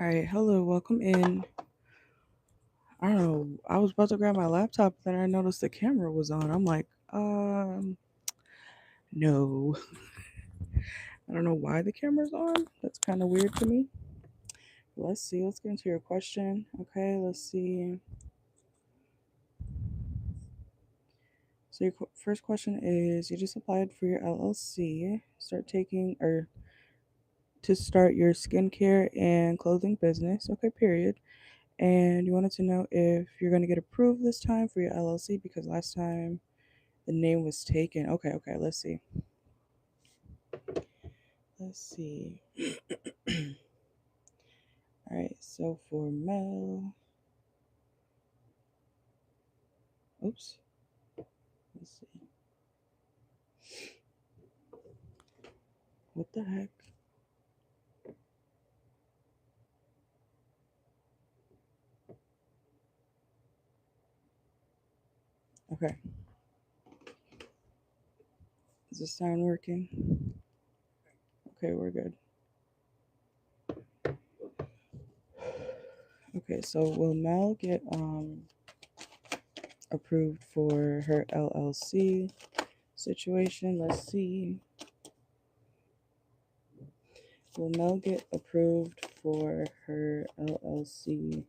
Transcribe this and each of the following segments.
All right, hello, welcome in. I don't know. I was about to grab my laptop, then I noticed the camera was on. I'm like, no. I don't know why the camera's on. That's kind of weird to me. Let's see. Let's get into your question. Okay, let's see. So your first question is: you just applied for your LLC. To start your skincare and clothing business. Okay, period. And you wanted to know if you're going to get approved this time for your LLC because last time the name was taken. Okay, let's see. Let's see. All right, so for Mel, oops, let's see. What the heck? Okay, is this sound working? Okay, we're good. Okay, so will Mel get approved for her LLC situation? Let's see. Will Mel get approved for her LLC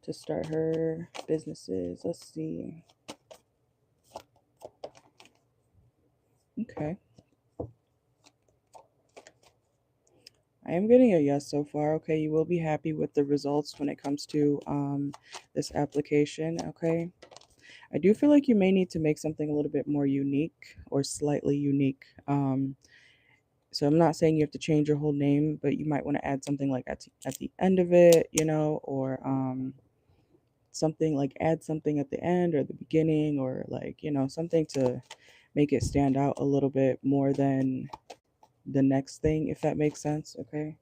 to start her businesses? Let's see. Okay. I am getting a yes so far. Okay, you will be happy with the results when it comes to this application. Okay, I do feel like you may need to make something a little bit more unique or slightly unique. So I'm not saying you have to change your whole name, but you might want to add something like at the end of it, or something like add something at the end or the beginning, or like something to make it stand out a little bit more than the next thing, if that makes sense. Okay,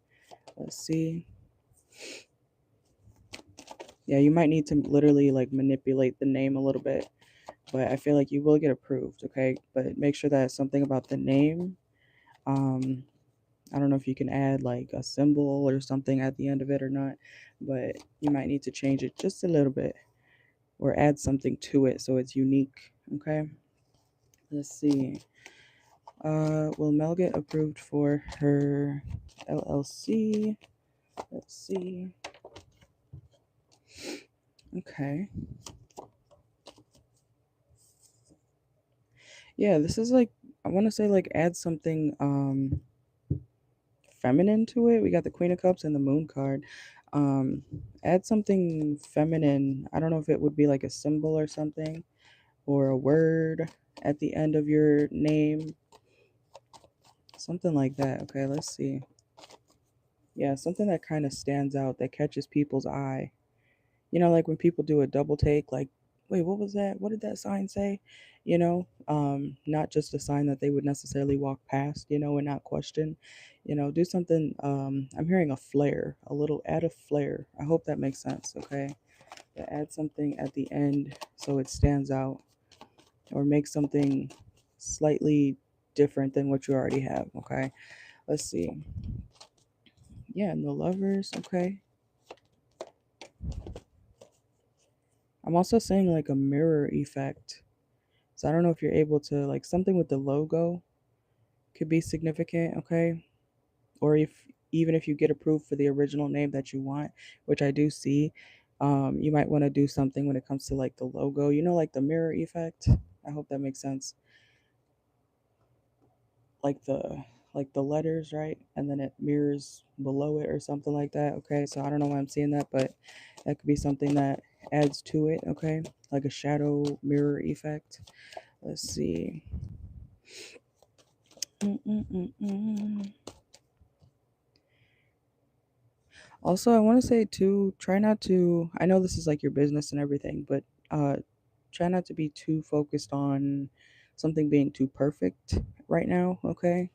let's see. Yeah, you might need to literally like manipulate the name a little bit, but I feel like you will get approved. Okay, but make sure that something about the name. um I don't know if you can add like a symbol or something at the end of it or not, but you might need to change it just a little bit or add something to it so it's unique. Okay, let's see. Will Mel get approved for her LLC? Let's see. Okay. Yeah, this is like, I want to say like add something feminine to it. We got the Queen of Cups and the Moon card. Um, Add something feminine. I don't know if it would be like a symbol or something, or a word at the end of your name, something like that. Okay, let's see. Yeah, something that kind of stands out, that catches people's eye. Like when people do a double take, like, wait, what was that? What did that sign say? Not just a sign that they would necessarily walk past, and not question. Do something. I'm hearing a flare, a little add a flare. I hope that makes sense. Okay, but add something at the end so it stands out, or make something slightly different than what you already have. Okay, let's see. Yeah, and the lovers. Okay, I'm also saying like a mirror effect. So I don't know if you're able to, like, something with the logo could be significant, okay? Or if even if you get approved for the original name that you want, which I do see, you might want to do something when it comes to like the logo, like the mirror effect. I hope that makes sense. Like the letters, right? And then it mirrors below it or something like that. Okay, so I don't know why I'm seeing that, but that could be something that adds to it, okay? Like a shadow mirror effect. Let's see. Mm-mm-mm-mm. Also, I want to say too, try not to, I know this is like your business and everything, but uh try not to be too focused on something being too perfect right now, okay?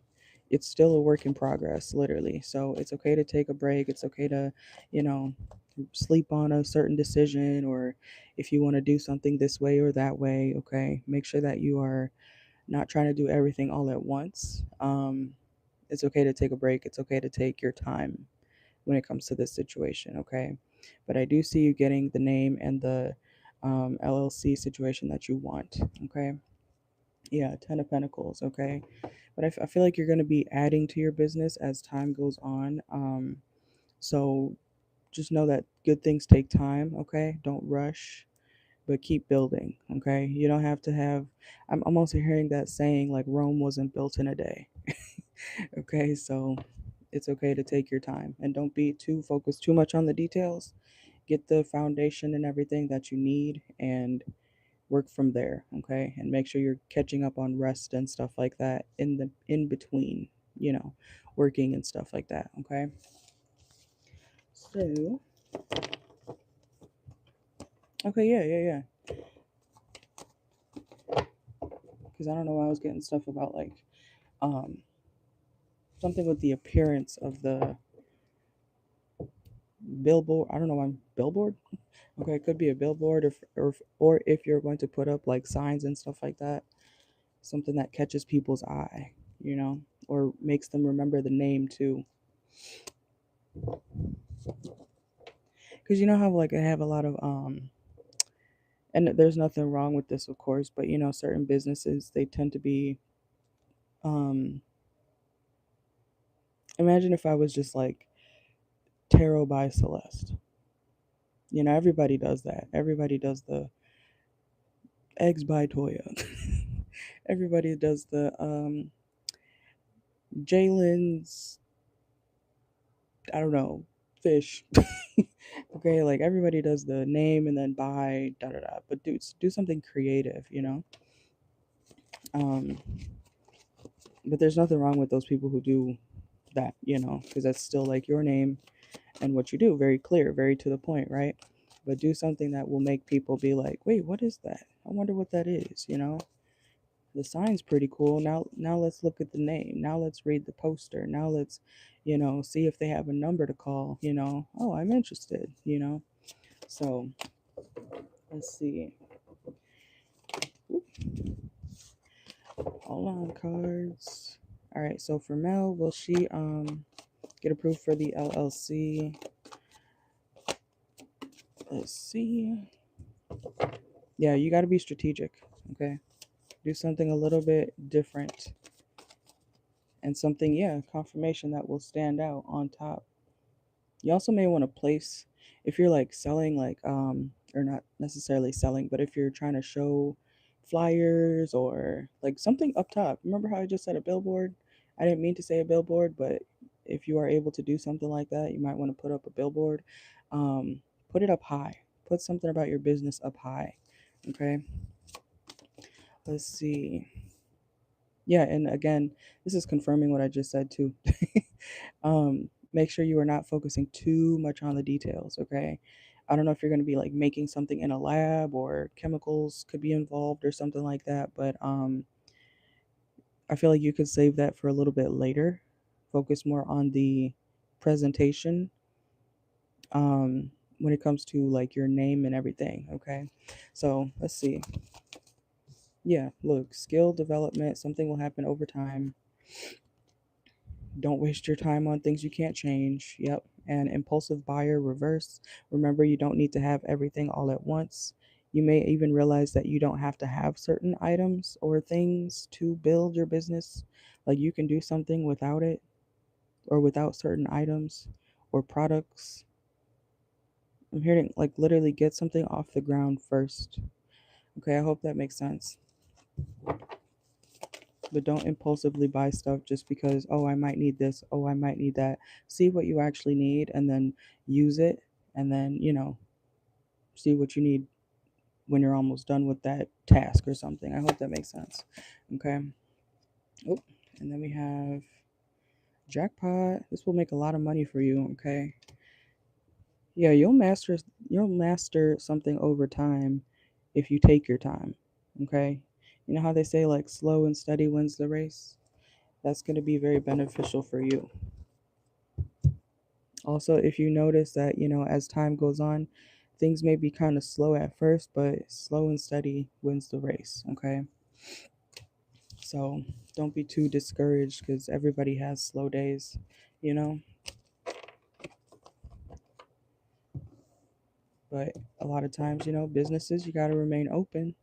It's still a work in progress, literally. So it's okay to take a break. It's okay to, you know, sleep on a certain decision, or if you want to do something this way or that way, okay? Make sure that you are not trying to do everything all at once. It's okay to take a break. It's okay to take your time. when it comes to this situation, okay? But I do see you getting the name and the LLC situation that you want, okay? Yeah, 10 of Pentacles, okay? But I feel like you're going to be adding to your business as time goes on. So just know that good things take time, okay? Don't rush, but keep building, okay? You don't have to have, I'm also hearing that saying like Rome wasn't built in a day, okay? So it's okay to take your time and don't be too focused too much on the details. Get the foundation and everything that you need and work from there, okay? And make sure you're catching up on rest and stuff like that in between, working and stuff like that, okay? So, okay, yeah. Because I don't know why I was getting stuff about like um something with the appearance of the billboard. I don't know why I'm billboard. Okay, it could be a billboard, or if you're going to put up like signs and stuff like that, something that catches people's eye, or makes them remember the name too. Because you know how like I have a lot of and there's nothing wrong with this, of course, but certain businesses, they tend to be um imagine if I was just like Tarot by Celeste. Everybody does that. Everybody does the eggs by Toya. Everybody does the Jalen's, I don't know, fish. Okay, like everybody does the name and then by da da da. But do something creative, Um, but there's nothing wrong with those people who do that, because that's still like your name and what you do. Very clear, very to the point, right? But do something that will make people be like, wait, what is that? I wonder what that is. The sign's pretty cool. Now let's look at the name. Now let's read the poster. Now let's, see if they have a number to call. Oh, I'm interested. So let's see. Oop, hold on, cards. All right, so for Mel, will she get approved for the LLC? Let's see. Yeah, you got to be strategic, okay? Do something a little bit different and something, yeah, confirmation that will stand out on top. You also may want to place, if you're like selling, like, or not necessarily selling, but if you're trying to show flyers or like something up top. Remember how I just said a billboard? I didn't mean to say a billboard, but if you are able to do something like that, you might want to put up a billboard. Um, put it up high. Put something about your business up high. Okay. Let's see. Yeah, and again, this is confirming what I just said too. Make sure you are not focusing too much on the details, okay? I don't know if you're going to be like making something in a lab or chemicals could be involved or something like that, but I feel like you could save that for a little bit later. Focus more on the presentation when it comes to like your name and everything, okay? So, let's see. Yeah, look, skill development, something will happen over time. Don't waste your time on things you can't change. Yep. And impulsive buyer reverse. Remember, you don't need to have everything all at once. You may even realize that you don't have to have certain items or things to build your business. Like you can do something without it or without certain items or products. I'm hearing like literally get something off the ground first. Okay, I hope that makes sense. But don't impulsively buy stuff just because, oh, I might need this, oh, I might need that. See what you actually need and then use it, and then see what you need when you're almost done with that task or something. I hope that makes sense. Okay. Oh, and then we have jackpot. This will make a lot of money for you. Okay. Yeah, you'll master something over time if you take your time. Okay. You know how they say like slow and steady wins the race? That's going to be very beneficial for you. Also, if you notice that, as time goes on, things may be kind of slow at first, but slow and steady wins the race, okay? So don't be too discouraged because everybody has slow days, you know? But a lot of times, businesses, you got to remain open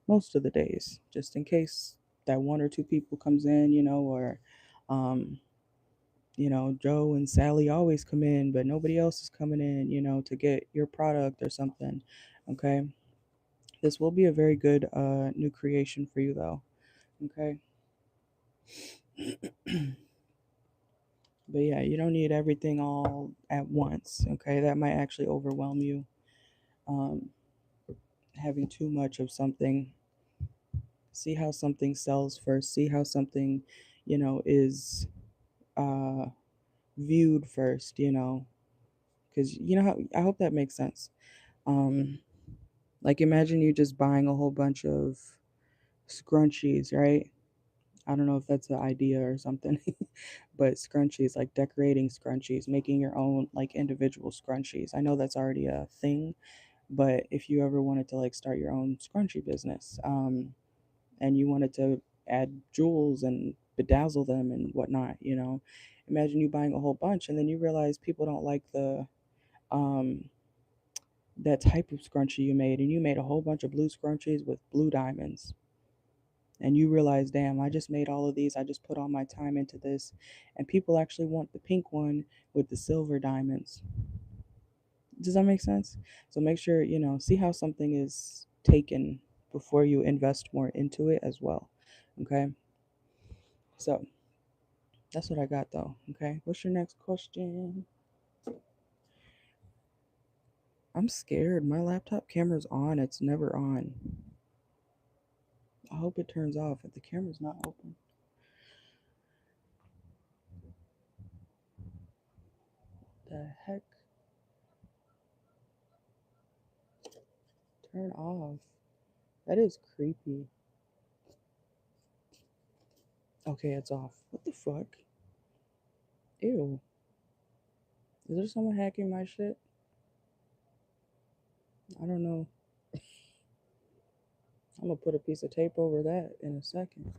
most of the days, just in case that one or two people comes in, or um, Joe and Sally always come in, but nobody else is coming in, to get your product or something. Okay. This will be a very good new creation for you, though. Okay. But yeah, you don't need everything all at once. Okay. That might actually overwhelm you. Um, Having too much of something. See how something sells first. See how something, is uh, viewed first, because how I hope that makes sense. Um, like imagine you just buying a whole bunch of scrunchies, right? I don't know if that's an idea or something, but scrunchies, like decorating scrunchies, making your own like individual scrunchies. I know that's already a thing, but if you ever wanted to like start your own scrunchie business, and you wanted to add jewels and bedazzle them and whatnot, imagine you buying a whole bunch and then you realize people don't like the um that type of scrunchie you made, and you made a whole bunch of blue scrunchies with blue diamonds, and you realize, damn, I just made all of these, I just put all my time into this, and people actually want the pink one with the silver diamonds. Does that make sense? So make sure, see how something is taken before you invest more into it as well. Okay. So that's what I got though. Okay. What's your next question? I'm scared. My laptop camera's on. It's never on. I hope it turns off if the camera's not open. The heck? Turn off. That is creepy. Okay, it's off. What the fuck? Ew. Is there someone hacking my shit? I don't know. I'm gonna put a piece of tape over that in a second.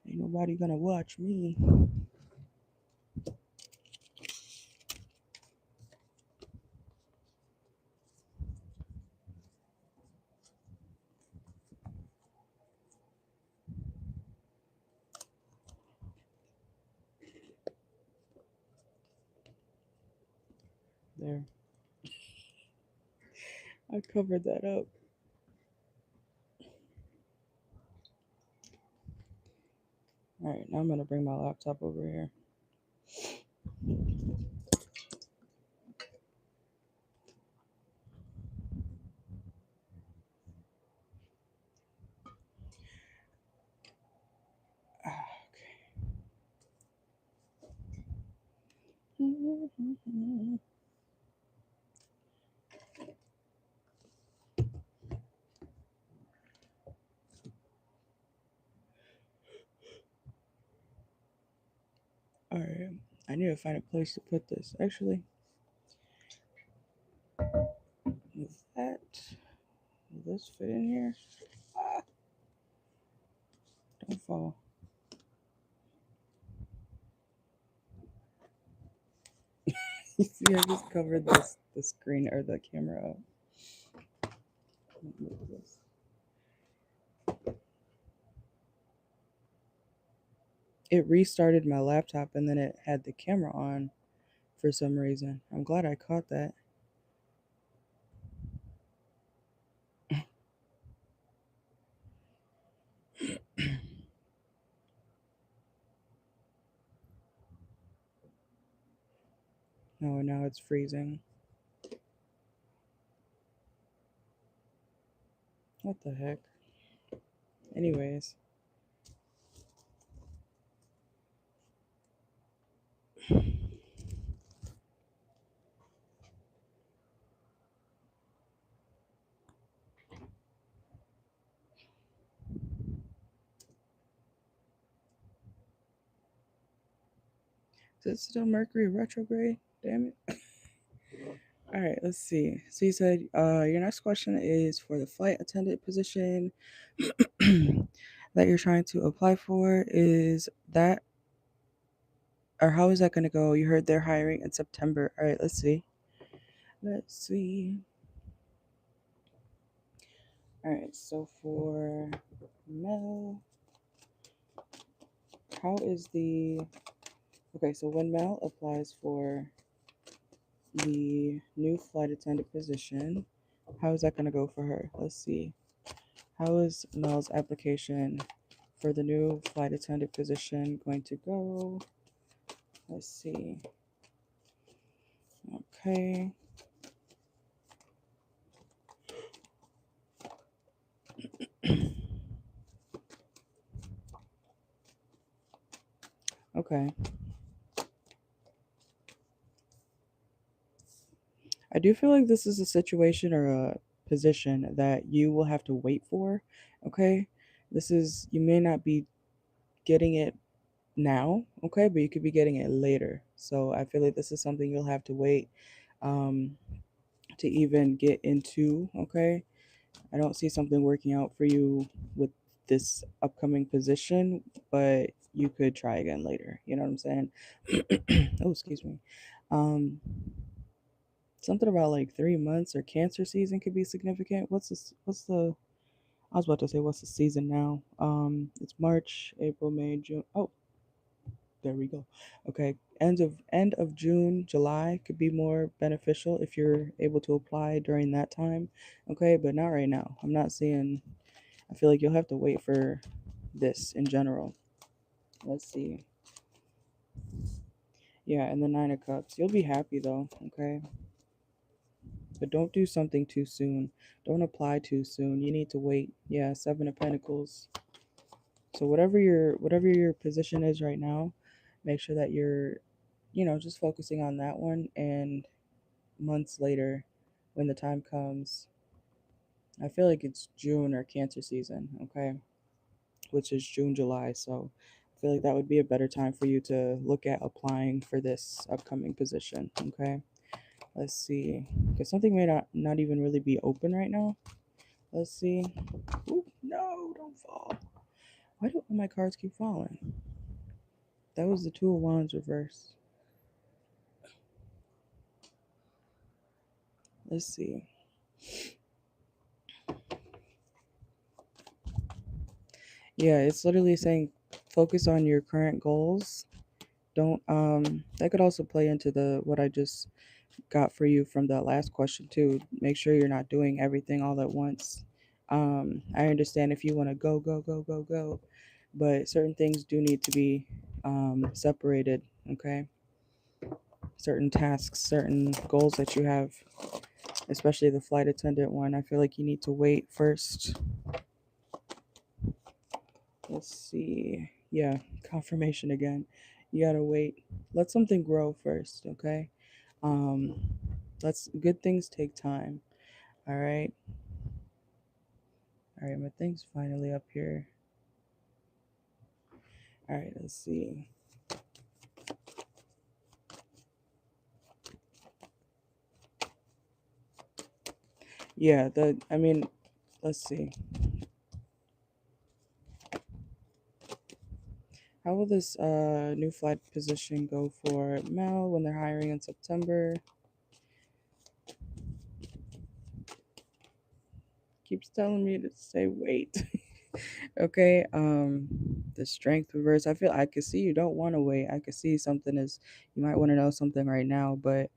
Ain't nobody gonna watch me. There. I covered that up. Alright, now I'm gonna bring my laptop over here. Okay. Alright. I need to find a place to put this. Actually, with that, will this fit in here? Ah, don't fall. You see, I just covered the screen or the camera up. Move this. It restarted my laptop and then it had the camera on for some reason. I'm glad I caught that. Oh, now it's freezing. What the heck? Anyways. Is it still Mercury retrograde? Damn it. All right, let's see. So you said your next question is for the flight attendant position that you're trying to apply for. Is that or how is that going to go? You heard they're hiring in September. All right, let's see. Let's see. All right, so for Mel, how is the. Okay, so when Mel applies for the new flight attendant position, how is that going to go for her? Let's see. How is Mel's application for the new flight attendant position going to go? Let's see. Okay. Okay. I do feel like this is a situation or a position that you will have to wait for. Okay. You may not be getting it now, okay, but you could be getting it later. So I feel like this is something you'll have to wait um, to even get into, okay? I don't see something working out for you with this upcoming position, but you could try again later. You know what I'm saying? Oh, excuse me. Um, Something about like 3 months or cancer season could be significant. What's the I was about to say what's the season now? It's March, April, May, June. Oh, there we go. Okay. End of June, July could be more beneficial if you're able to apply during that time. Okay, but not right now. I'm not seeing I feel like you'll have to wait for this in general. Let's see. Yeah, and the Nine of Cups. You'll be happy though, okay? But don't do something too soon. Don't apply too soon. You need to wait. Yeah, Seven of Pentacles. So whatever your position is right now, make sure that you're, just focusing on that one, and months later when the time comes, I feel like it's June or cancer season, okay? Which is June, July. So I feel like that would be a better time for you to look at applying for this upcoming position, okay? Let's see. Because something may not even really be open right now. Let's see. Ooh, no, don't fall. Why do all my cards keep falling? That was the Two of Wands reverse. Let's see. Yeah, it's literally saying focus on your current goals. Don't that could also play into the what I just got for you from that last question too. Make sure you're not doing everything all at once. I understand if you want to go, go, go, go, go, but certain things do need to be separated, okay? Certain tasks, certain goals that you have, especially the flight attendant one. I feel like you need to wait first. Let's see. Yeah, confirmation again. You gotta wait. Let something grow first, okay? Um, let's good things take time. All right. All right, my thing's finally up here. All right, let's see. Yeah, let's see. How will this new flight position go for Mel when they're hiring in September? Keeps telling me to say wait. Okay, the strength reverse. I could see you don't want to wait. I could see something is you might want to know something right now, but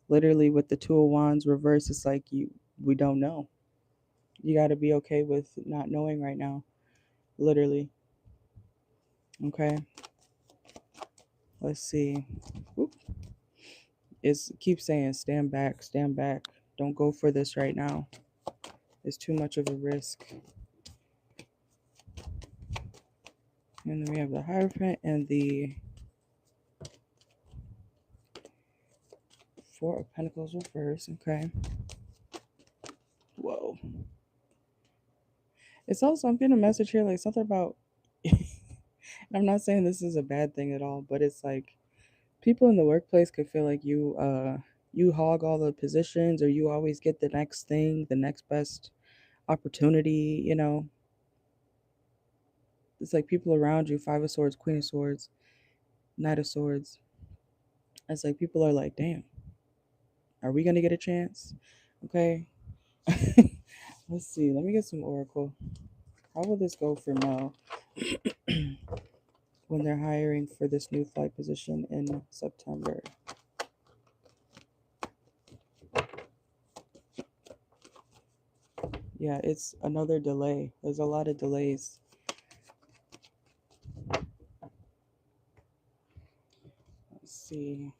literally with the Two of Wands reverse, it's like we don't know. You got to be okay with not knowing right now. Literally. Okay. Let's see. Whoop. It keeps saying stand back, stand back. Don't go for this right now. It's too much of a risk. And then we have the Hierophant and the Four of Pentacles reverse. Okay. Whoa. It's also, I'm getting a message here like something about, I'm not saying this is a bad thing at all, but it's like people in the workplace could feel like you hog all the positions, or you always get the next thing, the next best opportunity. It's like people around you, Five of Swords, Queen of Swords, Knight of Swords. It's like people are like, damn, are we gonna get a chance? Okay. Let's see. Let me get some oracle. How will this go for Mel when they're hiring for this new flight position in September? Yeah, it's another delay. There's a lot of delays. Let's see.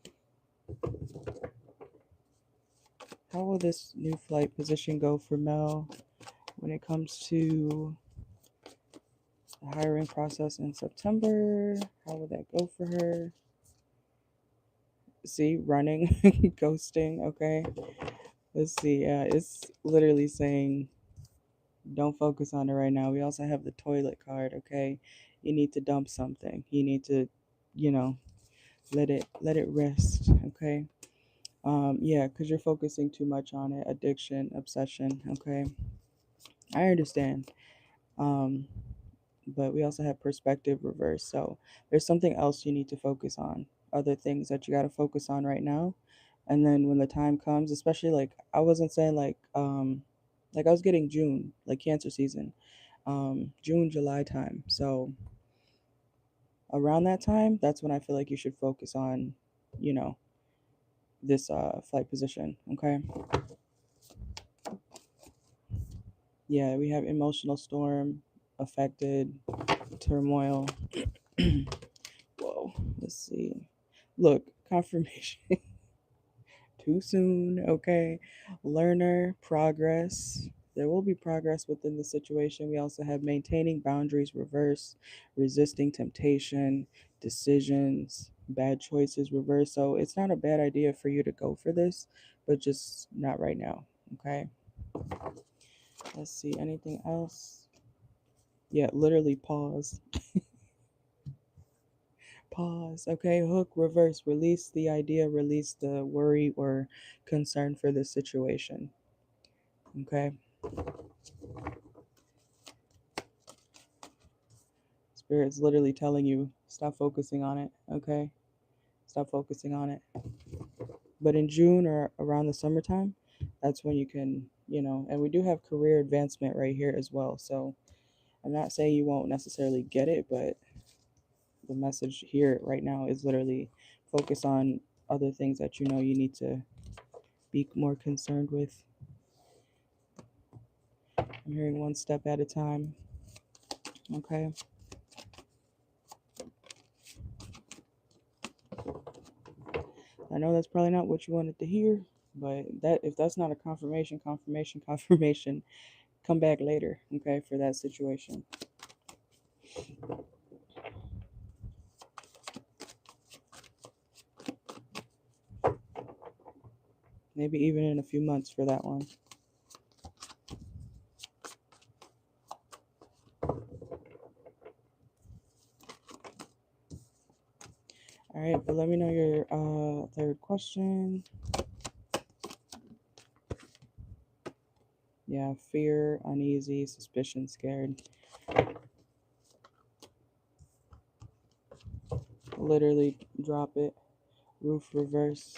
How will this new flight position go for Mel when it comes to the hiring process in September? How will that go for her? See, running, ghosting. Okay. Let's see. Yeah, it's literally saying don't focus on it right now. We also have the toilet card. Okay. You need to dump something. You need to, you know, let it rest. Okay. Yeah, because you're focusing too much on it. Addiction, obsession. Okay. I understand. Um, but we also have perspective reverse. So there's something else you need to focus on, other things that you got to focus on right now. And then when the time comes, especially like I wasn't saying like I was getting June, like Cancer season, June, July time. So around that time, that's when I feel like you should focus on, you know, this flight position. Okay. Yeah, we have emotional storm, affected, turmoil. Whoa, let's see. Look, confirmation. Too soon, okay? Learner, progress. There will be progress within the situation. We also have maintaining boundaries, reverse, resisting temptation, decisions, bad choices, reverse. So it's not a bad idea for you to go for this, but just not right now, okay? Let's see, anything else? Yeah, literally pause. Pause. Okay, hook, reverse, release the idea, release the worry or concern for the situation. Okay. Spirit's literally telling you stop focusing on it. Okay. Stop focusing on it. But in June or around the summertime, that's when you can, and we do have career advancement right here as well. So I'm not saying you won't necessarily get it, but the message here right now is literally focus on other things that you need to be more concerned with. I'm hearing one step at a time. Okay. I know that's probably not what you wanted to hear, but if that's not a confirmation, come back later, okay, for that situation. Maybe even in a few months for that one. All right, but let me know your third question. Yeah, fear, uneasy, suspicion, scared. Literally drop it. Roof reverse.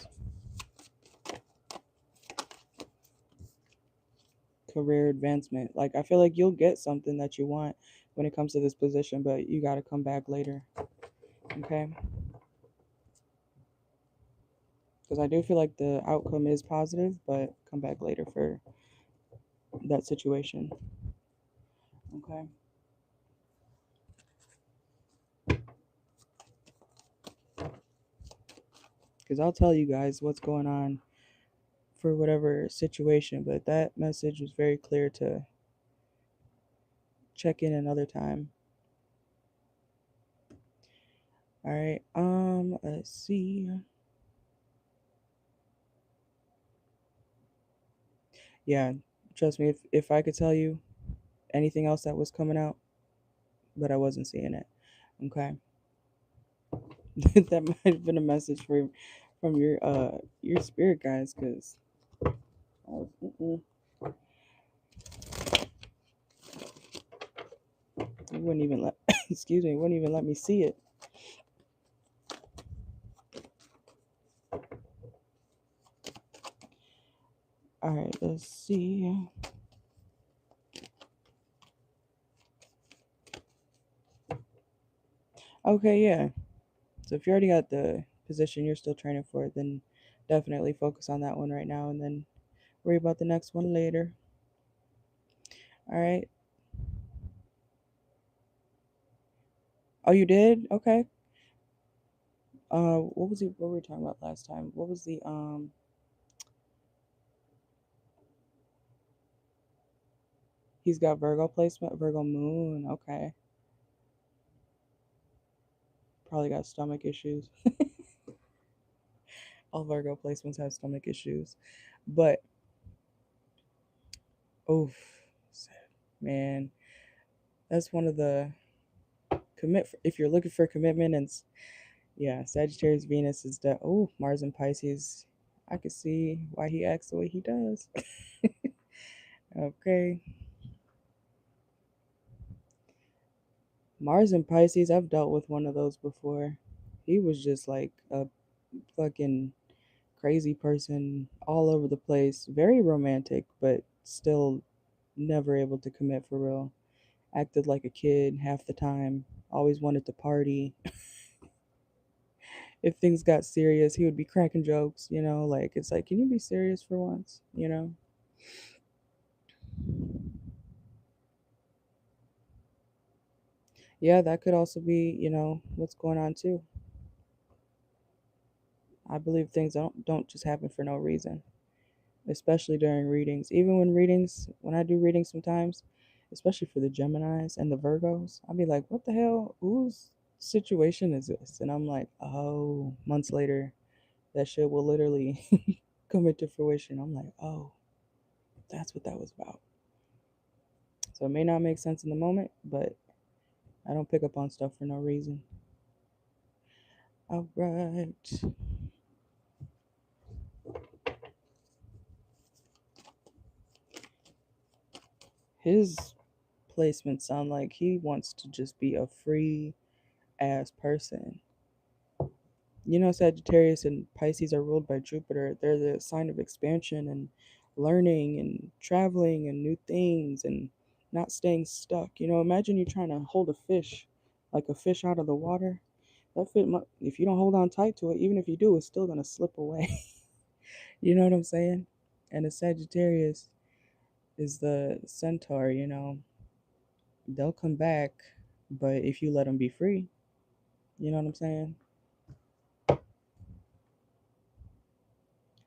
Career advancement. Like, I feel like you'll get something that you want when it comes to this position, but you got to come back later. Okay? Because I do feel like the outcome is positive, but come back later for that situation. Okay? Because I'll tell you guys what's going on for whatever situation, but that message was very clear to check in another time. All right, let's see. Yeah, trust me, if I could tell you anything else that was coming out, but I wasn't seeing it. Okay. That might have been a message from your spirit guys, because you wouldn't even let excuse me, wouldn't even let me see it. All right, let's see. Okay, yeah. So if you already got the position you're still training for, then definitely focus on that one right now and then worry about the next one later. All right. Oh, you did? Okay. What were we talking about last time? What was the he's got Virgo placement, Virgo moon. Okay. Probably got stomach issues. All Virgo placements have stomach issues. But oof, man, that's one of the commit if you're looking for commitment and yeah, Sagittarius Venus is that. Oh, Mars and Pisces. I could see why he acts the way he does. Okay. Mars and Pisces, I've dealt with one of those before. He was just like a fucking crazy person all over the place. Very romantic, but still never able to commit for real. Acted like a kid half the time. Always wanted to party. If things got serious, he would be cracking jokes, like it's like, can you be serious for once? Yeah, that could also be, what's going on too. I believe things don't just happen for no reason, especially during readings. Even when I do readings sometimes, especially for the Geminis and the Virgos, I'll be like, what the hell? Whose situation is this? And I'm like, oh, months later, that shit will literally come into fruition. I'm like, oh, that's what that was about. So it may not make sense in the moment, but I don't pick up on stuff for no reason. All right. His placements sound like he wants to just be a free ass person. Sagittarius and Pisces are ruled by Jupiter. They're the sign of expansion and learning and traveling and new things and not staying stuck. Imagine you trying to hold a fish, like a fish out of the water. That fit, if you don't hold on tight to it, even if you do, it's still gonna slip away. You know what I'm saying? And the Sagittarius is the centaur. They'll come back, but if you let them be free, you know what I'm saying? I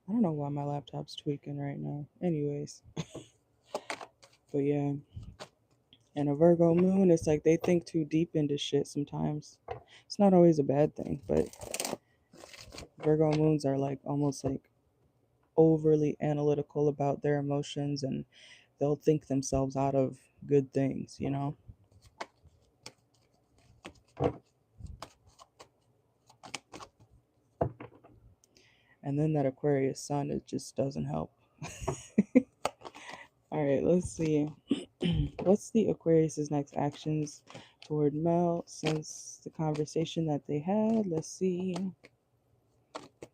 don't know why my laptop's tweaking right now. Anyways, but yeah. And a Virgo moon, it's like they think too deep into shit sometimes. It's not always a bad thing, but Virgo moons are like almost like overly analytical about their emotions and they'll think themselves out of good things. And then that Aquarius sun, it just doesn't help. All right, let's see. What's the Aquarius's next actions toward Mel since the conversation that they had? Let's see.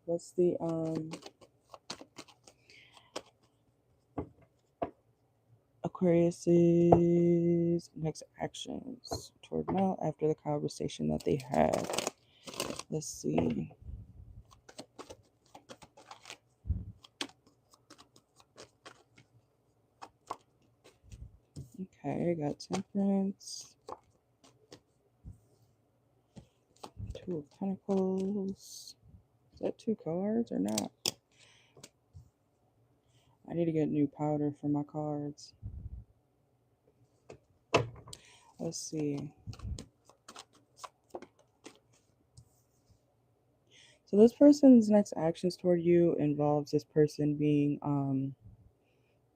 What's the Aquarius's next actions toward Mel after the conversation that they had? Let's see. Okay, I got Temperance, Two of Pentacles. Is that two cards or not? I need to get new powder for my cards. Let's see. So this person's next actions toward you involves this person being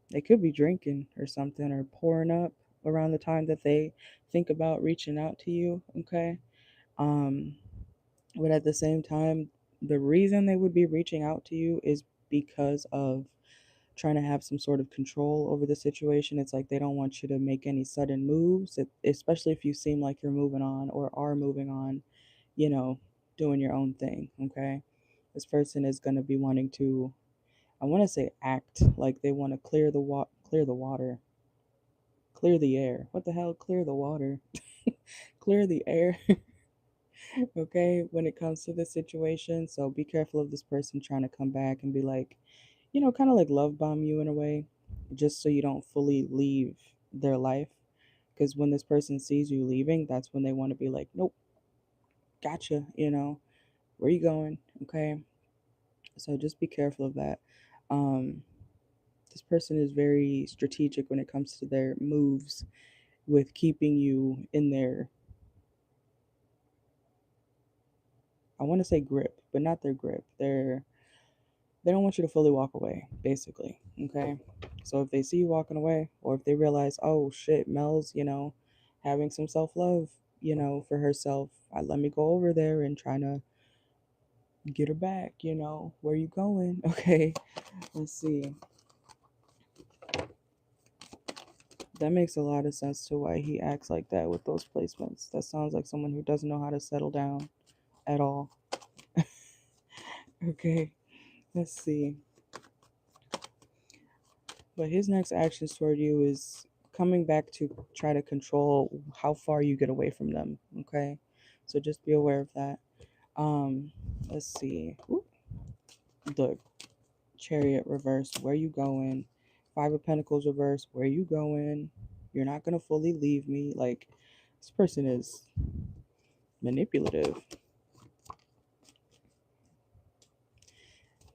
they could be drinking or something or pouring up around the time that they think about reaching out to you, okay? Um but at the same time, the reason they would be reaching out to you is because of trying to have some sort of control over the situation. It's like they don't want you to make any sudden moves, especially if you seem like you're moving on or are moving on, you know, doing your own thing, okay? This person is going to be wanting to I want to say act like they want to clear the water, clear the air. What the hell? Clear the water, clear the air. Okay, when it comes to the situation. So be careful of this person trying to come back and be like, kind of like love bomb you in a way, just so you don't fully leave their life. Because when this person sees you leaving, that's when they want to be like, nope, gotcha, where you going? Okay. So just be careful of that. Um, this person is very strategic when it comes to their moves with keeping you in their, I want to say grip, but not their grip. They don't want you to fully walk away, basically. Okay. So if they see you walking away, or if they realize, oh shit, Mel's, having some self love, for herself, let me go over there and try to get her back, where you going? Okay. Let's see. That makes a lot of sense to why he acts like that with those placements. That sounds like someone who doesn't know how to settle down at all. Okay. Let's see. But his next actions toward you is coming back to try to control how far you get away from them. Okay. So just be aware of that. Um, let's see. Ooh, the Chariot reverse, where you going? Five of Pentacles reverse, where you going? You're not gonna fully leave me. Like, this person is manipulative.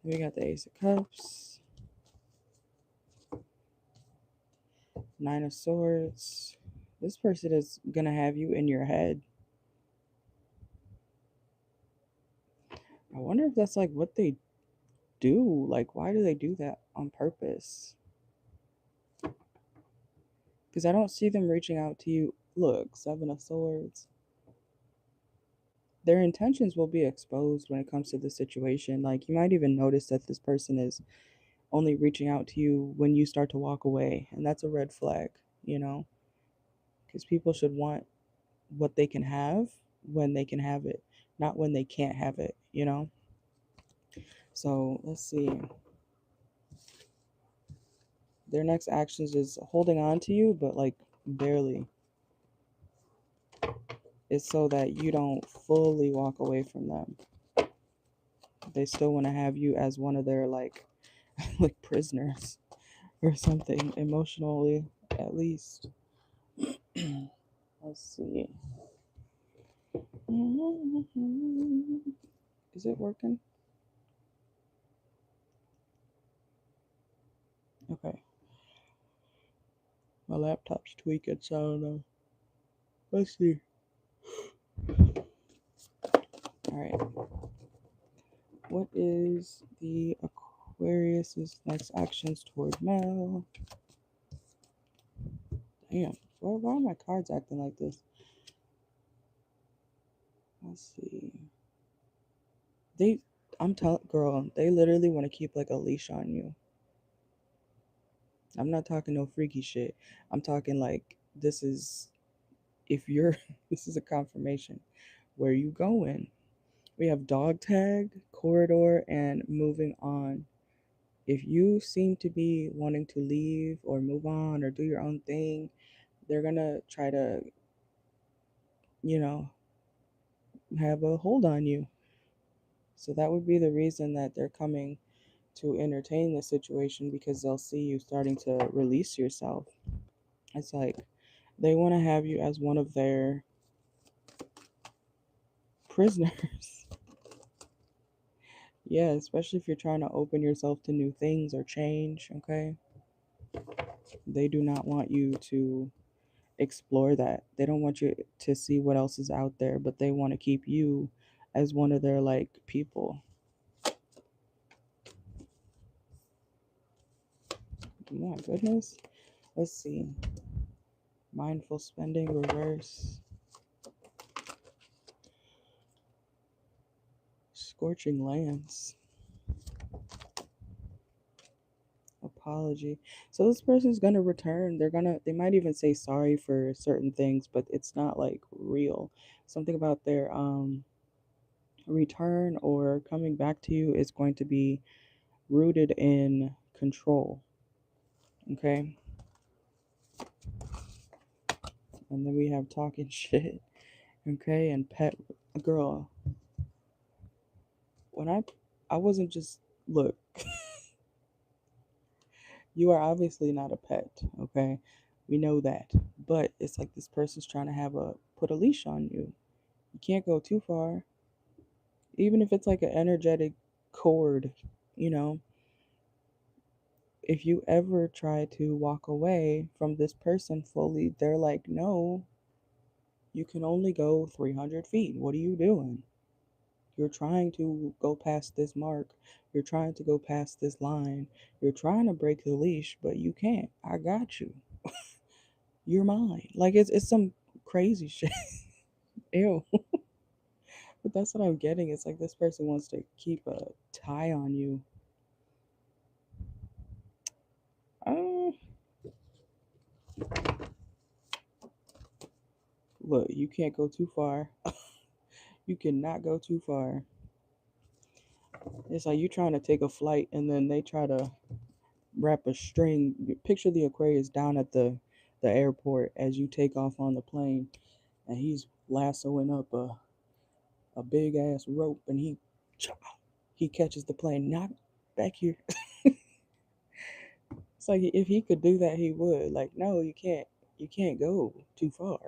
We got the Ace of Cups, Nine of Swords. This person is gonna have you in your head. I wonder if that's like what they do. Like, why do they do that on purpose? Because I don't see them reaching out to you. Look, Seven of Swords. Their intentions will be exposed when it comes to the situation. Like, you might even notice that this person is only reaching out to you when you start to walk away. And that's a red flag, because people should want what they can have when they can have it, not when they can't have it. So let's see. Their next actions is holding on to you, but like barely. It's so that you don't fully walk away from them. They still want to have you as one of their like like prisoners or something, emotionally at least. Let's see. Is it working? Okay. My laptop's tweaking, so I don't know. Let's see. Alright. What is the Aquarius's next actions toward Mel? Damn. Why are my cards acting like this? Let's see. I'm telling, girl, they literally want to keep like a leash on you. I'm not talking no freaky shit. I'm talking like this is, if you're, this is a confirmation. Where you going? We have dog tag, corridor, and moving on. If you seem to be wanting to leave or move on or do your own thing, they're gonna try to, you know, have a hold on you. So that would be the reason that they're coming to entertain the situation, because they'll see you starting to release yourself. It's like they want to have you as one of their prisoners. Yeah, especially if you're trying to open yourself to new things or change, okay? They do not want you to explore that. They don't want you to see what else is out there, but they want to keep you as one of their like people. Oh my goodness. Let's see. Mindful spending reverse. Scorching lands. Apology. So this person's gonna return. They might even say sorry for certain things, but it's not like real. Something about their return or coming back to you is going to be rooted in control. Okay? And then we have talking shit. Okay? And pet. Girl, when I wasn't just. Look, you are obviously not a pet. Okay? We know that. But it's like this person's trying to put a leash on you. You can't go too far. Even if it's like an energetic cord, you know, if you ever try to walk away from this person fully, they're like, no, you can only go 300 feet. What are you doing? You're trying to go past this mark. You're trying to go past this line. You're trying to break the leash, but you can't. I got you. You're mine. Like it's some crazy shit. Ew. But that's what I'm getting. It's like this person wants to keep a tie on you. Uh, Look, you can't go too far. You cannot go too far. It's like you trying to take a flight and then they try to wrap a string. Picture the Aquarius down at the airport as you take off on the plane, and he's lassoing up a big ass rope, and he catches the plane. Not back here. It's like if he could do that, he would. Like, no, you can't. You can't go too far.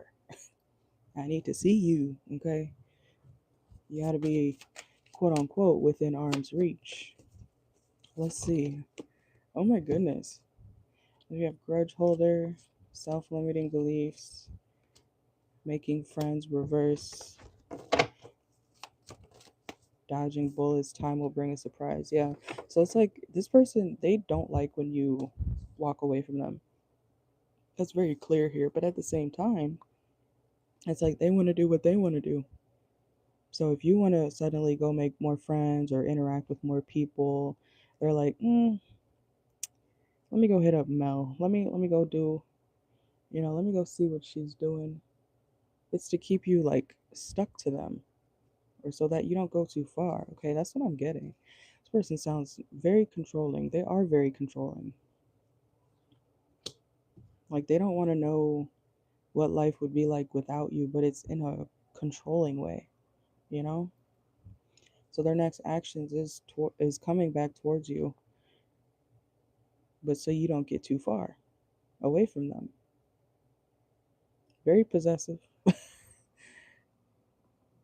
I need to see you. Okay, you got to be quote unquote within arm's reach. Let's see. Oh my goodness. We have grudge holder, self-limiting beliefs, making friends reverse, dodging bullets, time will bring a surprise. Yeah. So it's like this person, they don't like when you walk away from them. That's very clear here. But at the same time, it's like they want to do what they want to do. So if you want to suddenly go make more friends or interact with more people, they're like, let me go hit up Mel. Let me go do, let me go see what she's doing. It's to keep you like stuck to them or so that you don't go too far. Okay, that's what I'm getting. This person sounds very controlling. They are very controlling. Like they don't want to know what life would be like without you, but it's in a controlling way, you know? So their next actions is coming back towards you, but so you don't get too far away from them. Very possessive.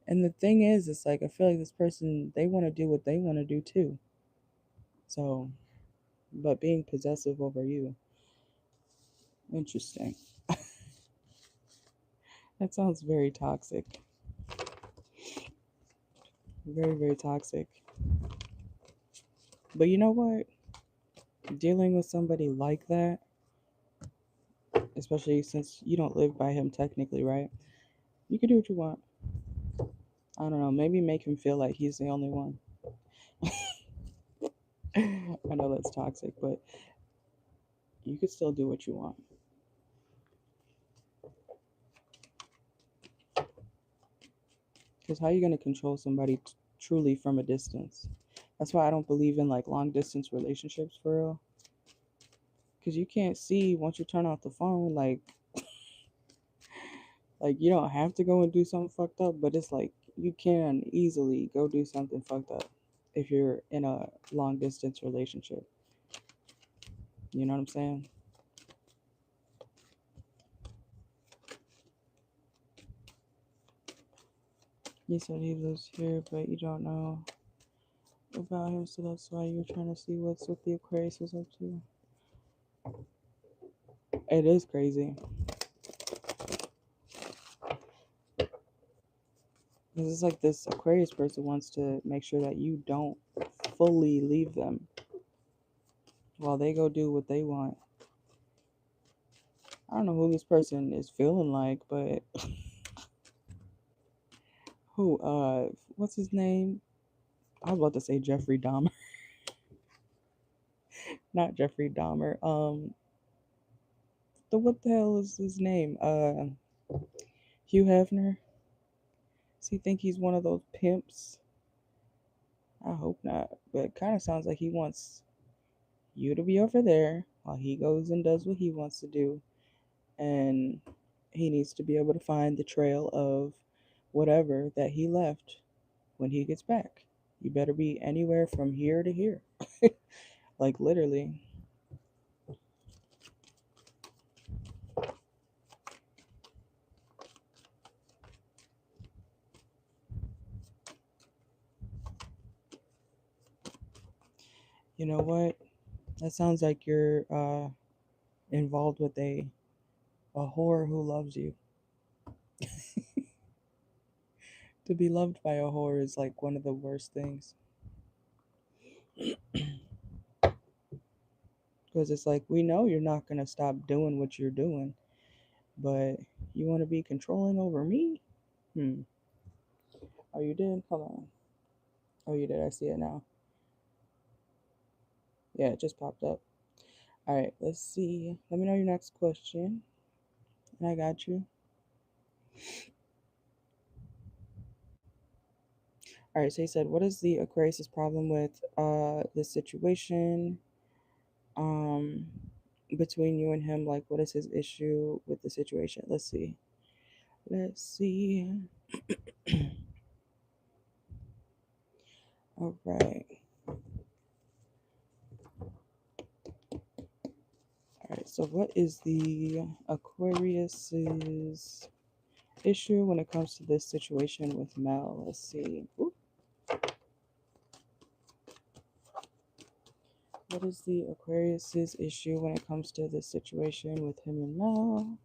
And the thing is, it's like I feel like this person, they want to do what they want to do too. So, but being possessive over you. Interesting. That sounds very toxic. Very, very toxic. But you know what? Dealing with somebody like that, especially since you don't live by him technically, right? You can do what you want. I don't know. Maybe make him feel like he's the only one. I know that's toxic, but you could still do what you want. Because how are you going to control somebody truly from a distance? That's why I don't believe in like long distance relationships for real. Because you can't see once you turn off the phone, like you don't have to go and do something fucked up, but it's like you can easily go do something fucked up if you're in a long distance relationship. You know what I'm saying? You said he lives here, but you don't know about him, so that's why you're trying to see what's what the Aquarius is up to. It is crazy. Because it's like this Aquarius person wants to make sure that you don't fully leave them while they go do what they want. I don't know who this person is feeling like, but what's his name? I was about to say Jeffrey Dahmer. Not Jeffrey Dahmer. What the hell is his name? Hugh Hefner. Does he think he's one of those pimps? I hope not. But it kind of sounds like he wants you to be over there while he goes and does what he wants to do. And he needs to be able to find the trail of whatever that he left when he gets back. You better be anywhere from here to here. Like literally. You know what? That sounds like you're involved with a whore who loves you. To be loved by a whore is like one of the worst things. Because it's like, we know you're not going to stop doing what you're doing, but you want to be controlling over me? Hmm. Oh, you did? Hold on. Oh, you did. I see it now. Yeah, it just popped up. All right, let's see. Let me know your next question. And I got you. All right, so he said, what is the Aquarius's problem with this situation um between you and him? Like, what is his issue with the situation? Let's see. Let's see. All right. All right. So, what is the Aquarius's issue when it comes to this situation with Mel? Let's see. Ooh. What is the Aquarius's issue when it comes to this situation with him and Mel?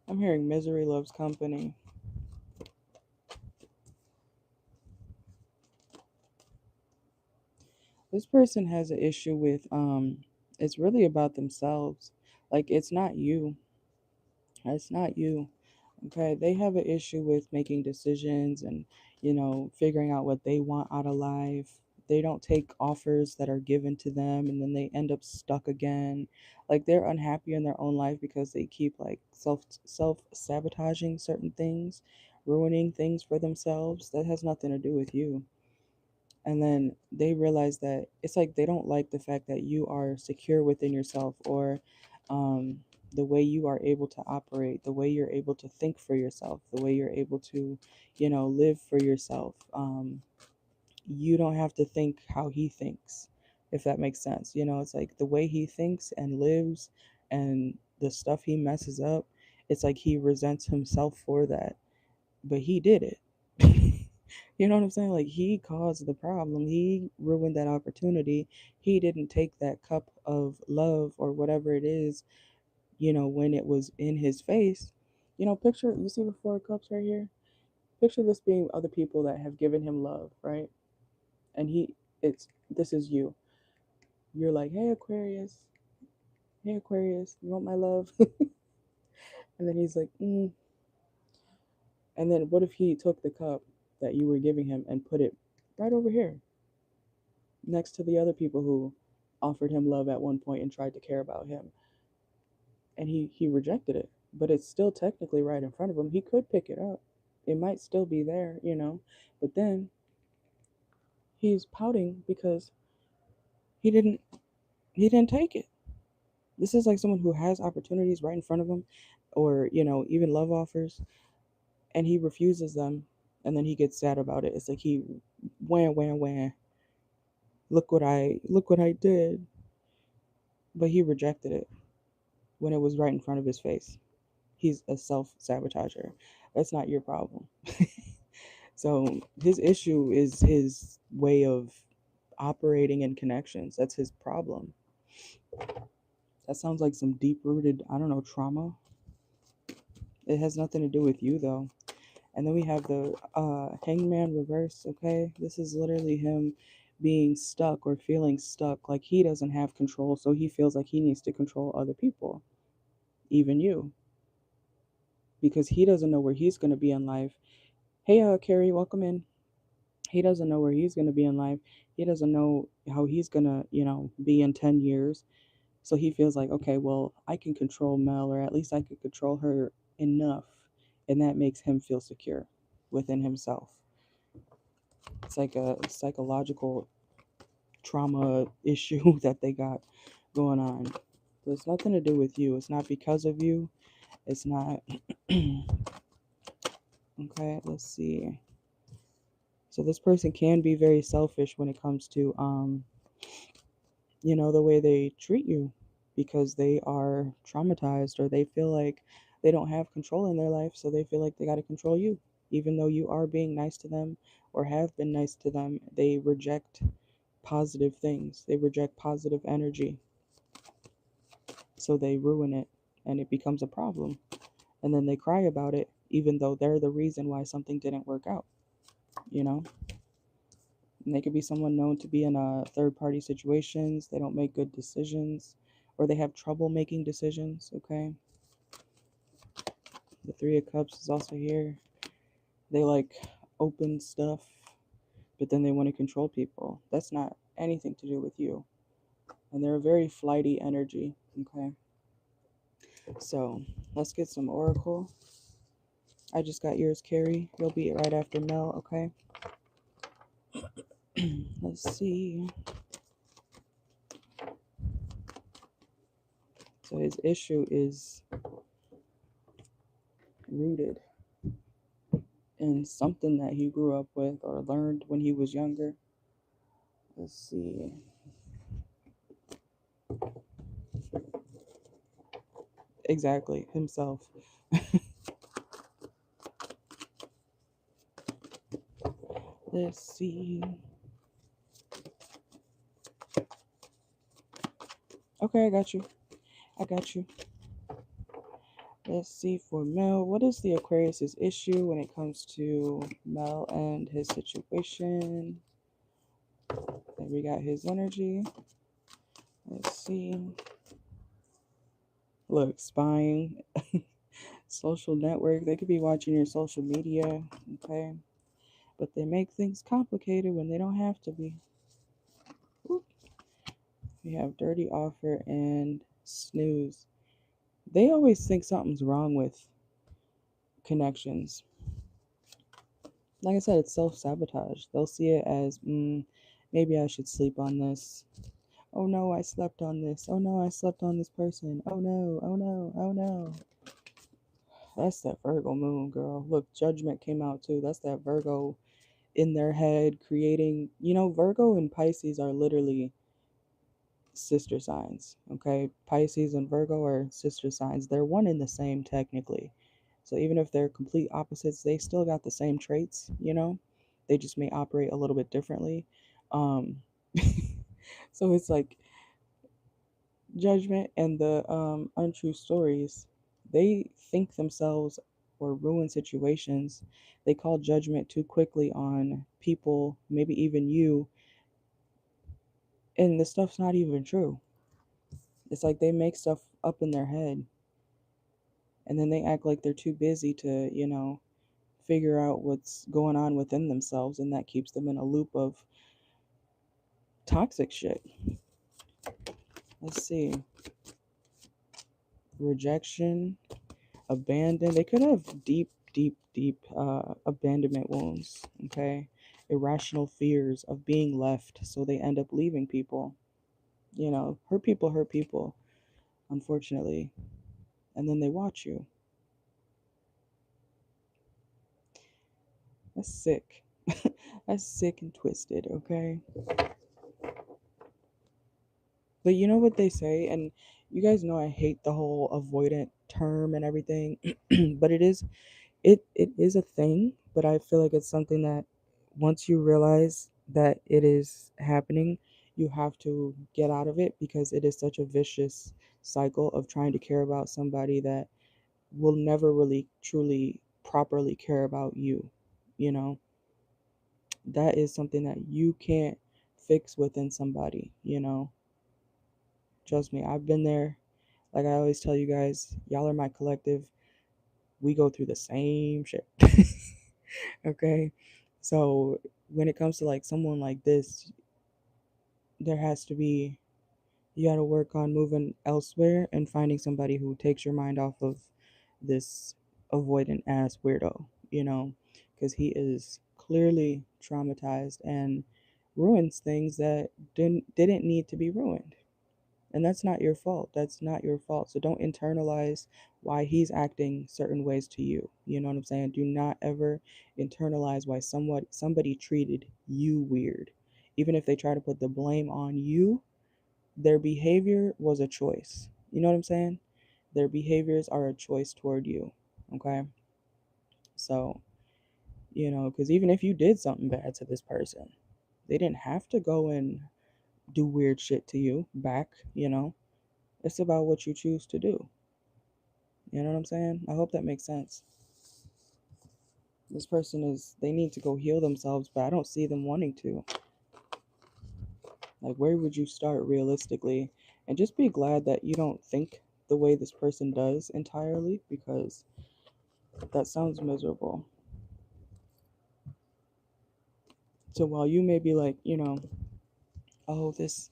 I'm hearing misery loves company. This person has an issue with it's really about themselves. Like, it's not you. It's not you. Okay, they have an issue with making decisions and, figuring out what they want out of life. They don't take offers that are given to them and then they end up stuck again. Like, they're unhappy in their own life because they keep like self sabotaging certain things, ruining things for themselves. That has nothing to do with you. And then they realize that it's like they don't like the fact that you are secure within yourself, or the way you are able to operate, the way you're able to think for yourself, the way you're able to live for yourself. You don't have to think how he thinks, if that makes sense. It's like the way he thinks and lives and the stuff he messes up, it's like he resents himself for that, but he did it. You know what I'm saying? Like, he caused the problem. He ruined that opportunity. He didn't take that cup of love or whatever it is, when it was in his face. Picture, you see the four of cups right here? Picture this being other people that have given him love, right? And this is you. You're like, hey Aquarius, you want my love? And then he's like, mm. And then what if he took the cup that you were giving him and put it right over here next to the other people who offered him love at one point and tried to care about him, and he rejected it, but it's still technically right in front of him. He could pick it up. It might still be there, but then he's pouting because he didn't he didn't take it. This is like someone who has opportunities right in front of him, or even love offers, and he refuses them, and then he gets sad about it. It's like he wham wham wham, look what I did, but he rejected it when it was right in front of his face. He's a self sabotager. That's not your problem. So his issue is his way of operating in connections. That's his problem. That sounds like some deep rooted, I don't know, trauma. It has nothing to do with you though. And then we have the hangman reverse. Okay, this is literally him being stuck or feeling stuck, like he doesn't have control, so he feels like he needs to control other people, even you, because he doesn't know where he's going to be in life. Hey, Carrie, welcome in. He doesn't know where he's going to be in life. He doesn't know how he's going to, be in 10 years. So he feels like, okay, well, I can control Mel, or at least I can control her enough. And that makes him feel secure. within himself. It's like a psychological trauma issue that they got going on. But it's nothing to do with you. It's not because of you. It's not. Okay, let's see. So this person can be very selfish when it comes to the way they treat you, because they are traumatized, or they feel like they don't have control in their life, so they feel like they got to control you. Even though you are being nice to them or have been nice to them, they reject positive things. They reject positive energy. So they ruin it, and it becomes a problem. And then they cry about it, even though they're the reason why something didn't work out, you know? And they could be someone known to be in third party situations. They don't make good decisions, or they have trouble making decisions, okay? The Three of Cups is also here. They like open stuff, but then they want to control people. That's not anything to do with you. And they're a very flighty energy, okay? So let's get some Oracle. I just got yours, Carrie. You'll be right after Mel, okay? Let's see. So his issue is rooted in something that he grew up with or learned when he was younger. Let's see. Exactly, himself. Let's see. Okay, I got you. I got you. Let's see for Mel. What is the Aquarius's issue when it comes to Mel and his situation? Then we got his energy. Let's see. Look, spying, social network. They could be watching your social media, okay? But they make things complicated when they don't have to be. Whoop. We have dirty offer and snooze. They always think something's wrong with connections. Like I said, it's self-sabotage. They'll see it as, maybe I should sleep on this. Oh no, I slept on this. Oh no, I slept on this person. Oh no, oh no, oh no. That's that Virgo moon, girl. Look, Judgment came out too. That's that Virgo in their head creating, Virgo and Pisces are literally sister signs, okay? Pisces and Virgo are sister signs. They're one and the same technically. So even if they're complete opposites, they still got the same traits. They just may operate a little bit differently. Um so it's like Judgment and the untrue stories, they think themselves or ruin situations. They call judgment too quickly on people, maybe even you, and the stuff's not even true. It's like they make stuff up in their head, and then they act like they're too busy to, figure out what's going on within themselves, and that keeps them in a loop of toxic shit. Let's see. Rejection, abandoned. They could have deep, deep, deep abandonment wounds, okay? Irrational fears of being left, so they end up leaving people. Hurt people, unfortunately. And then they watch you. That's sick. That's sick and twisted, okay? But you know what they say, and you guys know I hate the whole avoidant term and everything, but it is a thing, but I feel like it's something that once you realize that it is happening, you have to get out of it, because it is such a vicious cycle of trying to care about somebody that will never really truly properly care about you. You know, that is something that you can't fix within somebody. Trust me, I've been there. Like I always tell you guys, y'all are my collective. We go through the same shit. Okay? So when it comes to like someone like this, there has to be, you got to work on moving elsewhere and finding somebody who takes your mind off of this avoidant ass weirdo, because he is clearly traumatized and ruins things that didn't need to be ruined. And that's not your fault. That's not your fault. So don't internalize why he's acting certain ways to you. You know what I'm saying? Do not ever internalize why somebody treated you weird. Even if they try to put the blame on you, their behavior was a choice. You know what I'm saying? Their behaviors are a choice toward you. Okay? So, because even if you did something bad to this person, they didn't have to go and do weird shit to you back. It's about what you choose to do. You know what I'm saying? I hope that makes sense. This person they need to go heal themselves, but I don't see them wanting to. Like, where would you start realistically? And just be glad that you don't think the way this person does entirely, because that sounds miserable. So while you may be like, oh, this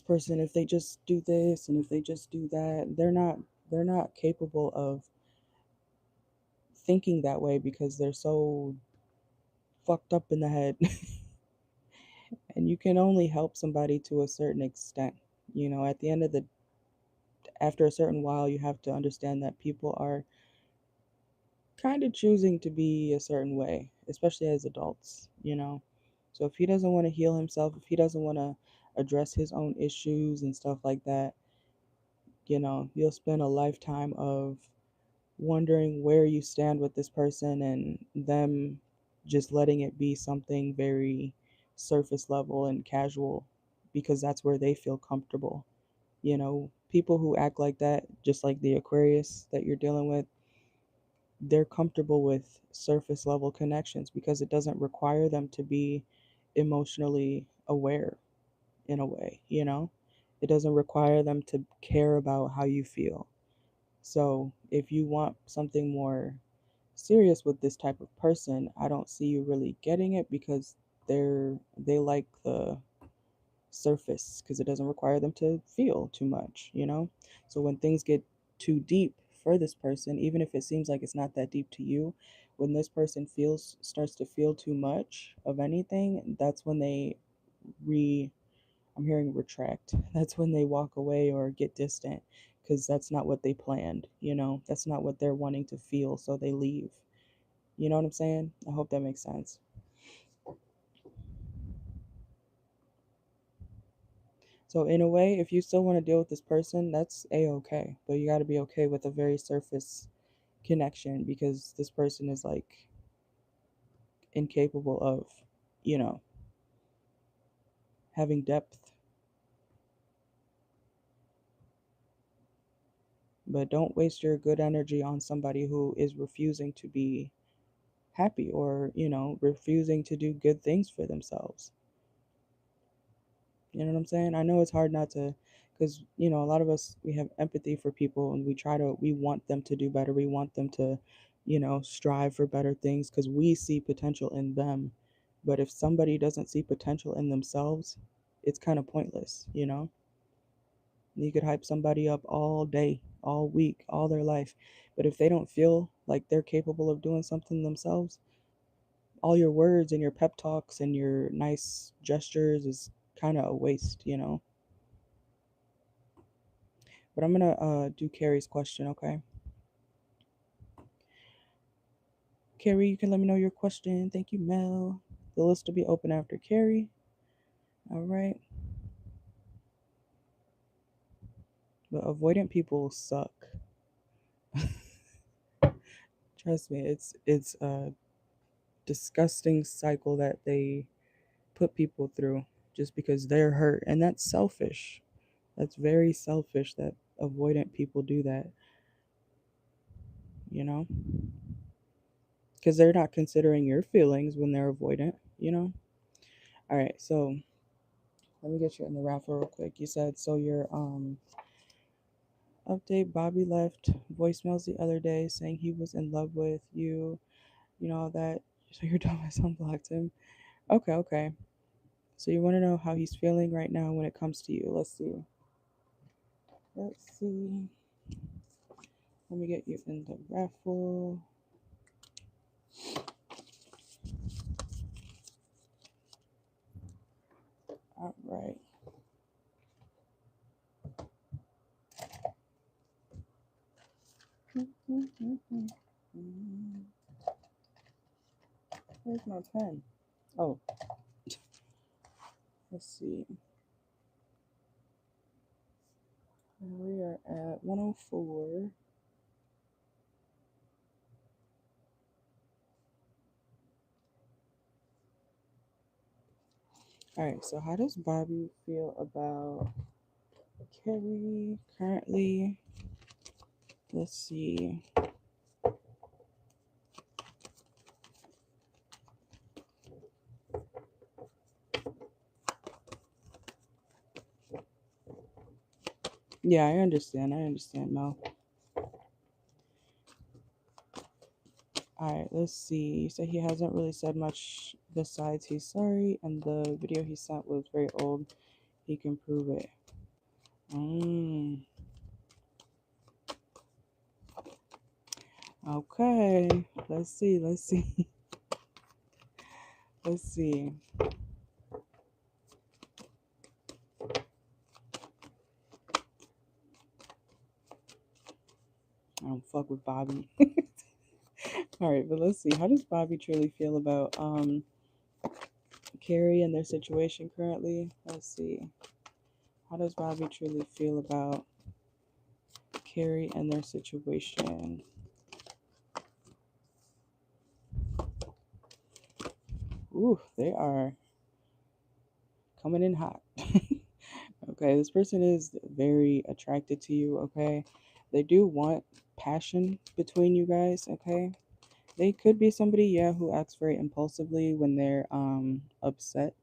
person, if they just do this and if they just do that, they're not capable of thinking that way because they're so fucked up in the head. And you can only help somebody to a certain extent. At the end of the after a certain while, you have to understand that people are kind of choosing to be a certain way, especially as adults. So if he doesn't want to heal himself, if he doesn't want to address his own issues and stuff like that, you'll spend a lifetime of wondering where you stand with this person and them just letting it be something very surface level and casual because that's where they feel comfortable. People who act like that, just like the Aquarius that you're dealing with, they're comfortable with surface level connections because it doesn't require them to be emotionally aware in a way. It doesn't require them to care about how you feel. So if you want something more serious with this type of person, I don't see you really getting it because they like the surface because it doesn't require them to feel too much. So when things get too deep for this person, even if it seems like it's not that deep to you, when this person starts to feel too much of anything, that's when they re I'm hearing retract. That's when they walk away or get distant because that's not what they planned. That's not what they're wanting to feel, so they leave. You know what I'm saying? I hope that makes sense. So in a way, if you still want to deal with this person, that's a-okay. But you got to be okay with a very surface connection because this person is like incapable of, you know, having depth. But don't waste your good energy on somebody who is refusing to be happy or, refusing to do good things for themselves. You know what I'm saying? I know it's hard not to, because, a lot of us, we have empathy for people and we want them to do better. We want them to, strive for better things because we see potential in them. But if somebody doesn't see potential in themselves, it's kind of pointless. You could hype somebody up all day, all week, all their life. But if they don't feel like they're capable of doing something themselves, all your words and your pep talks and your nice gestures is kind of a waste. But I'm gonna do Carrie's question, okay? Carrie, you can let me know your question. Thank you, Mel. The list will be open after Carrie. All right. But avoidant people suck. Trust me, it's a disgusting cycle that they put people through just because they're hurt, and that's selfish. That's very selfish that avoidant people do that, you know? Because they're not considering your feelings when they're avoidant. All right, so let me get you in the raffle real quick. You said so your update, Bobby left voicemails the other day saying he was in love with you, all that. So your dumbass unblocked him. Okay. So you want to know how he's feeling right now when it comes to you. Let's see. Let me get you in the raffle. All right. Where's my pen? Oh, let's see. We are at 104. All right, so how does Bobby feel about Carrie currently? Let's see. Yeah, I understand, Mel. All right, let's see. So he hasn't really said much besides he's sorry, and the video he sent was very old. He can prove it. Okay, let's see. Let's see. I don't fuck with Bobby. All right, but let's see. How does Bobby truly feel about Carrie and their situation currently? Let's see. How does Bobby truly feel about Carrie and their situation? Ooh, they are coming in hot. Okay, this person is very attracted to you, okay? They do want passion between you guys, okay? They could be somebody, yeah, who acts very impulsively when they're upset.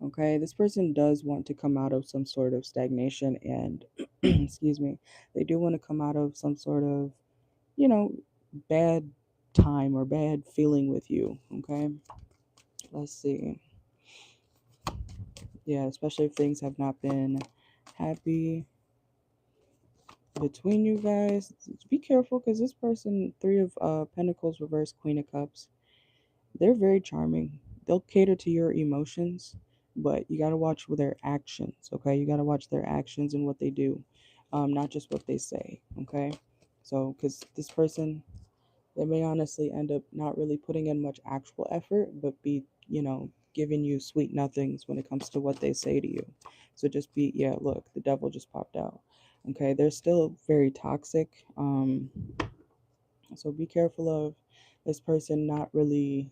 Okay, this person does want to come out of some sort of stagnation and excuse me, they do want to come out of some sort of, you know, bad time or bad feeling with you. Okay, let's see. Yeah, especially if things have not been happy between you guys. Be careful because this person, Three of Pentacles reverse, Queen of Cups, they're very charming. They'll cater to your emotions, but you got to watch their actions, okay? You got to watch their actions and what they do, not just what they say, okay? So, because this person, they may honestly end up not really putting in much actual effort, but be, giving you sweet nothings when it comes to what they say to you. So just be, yeah, look, the devil just popped out. Okay, they're still very toxic. So be careful of this person not really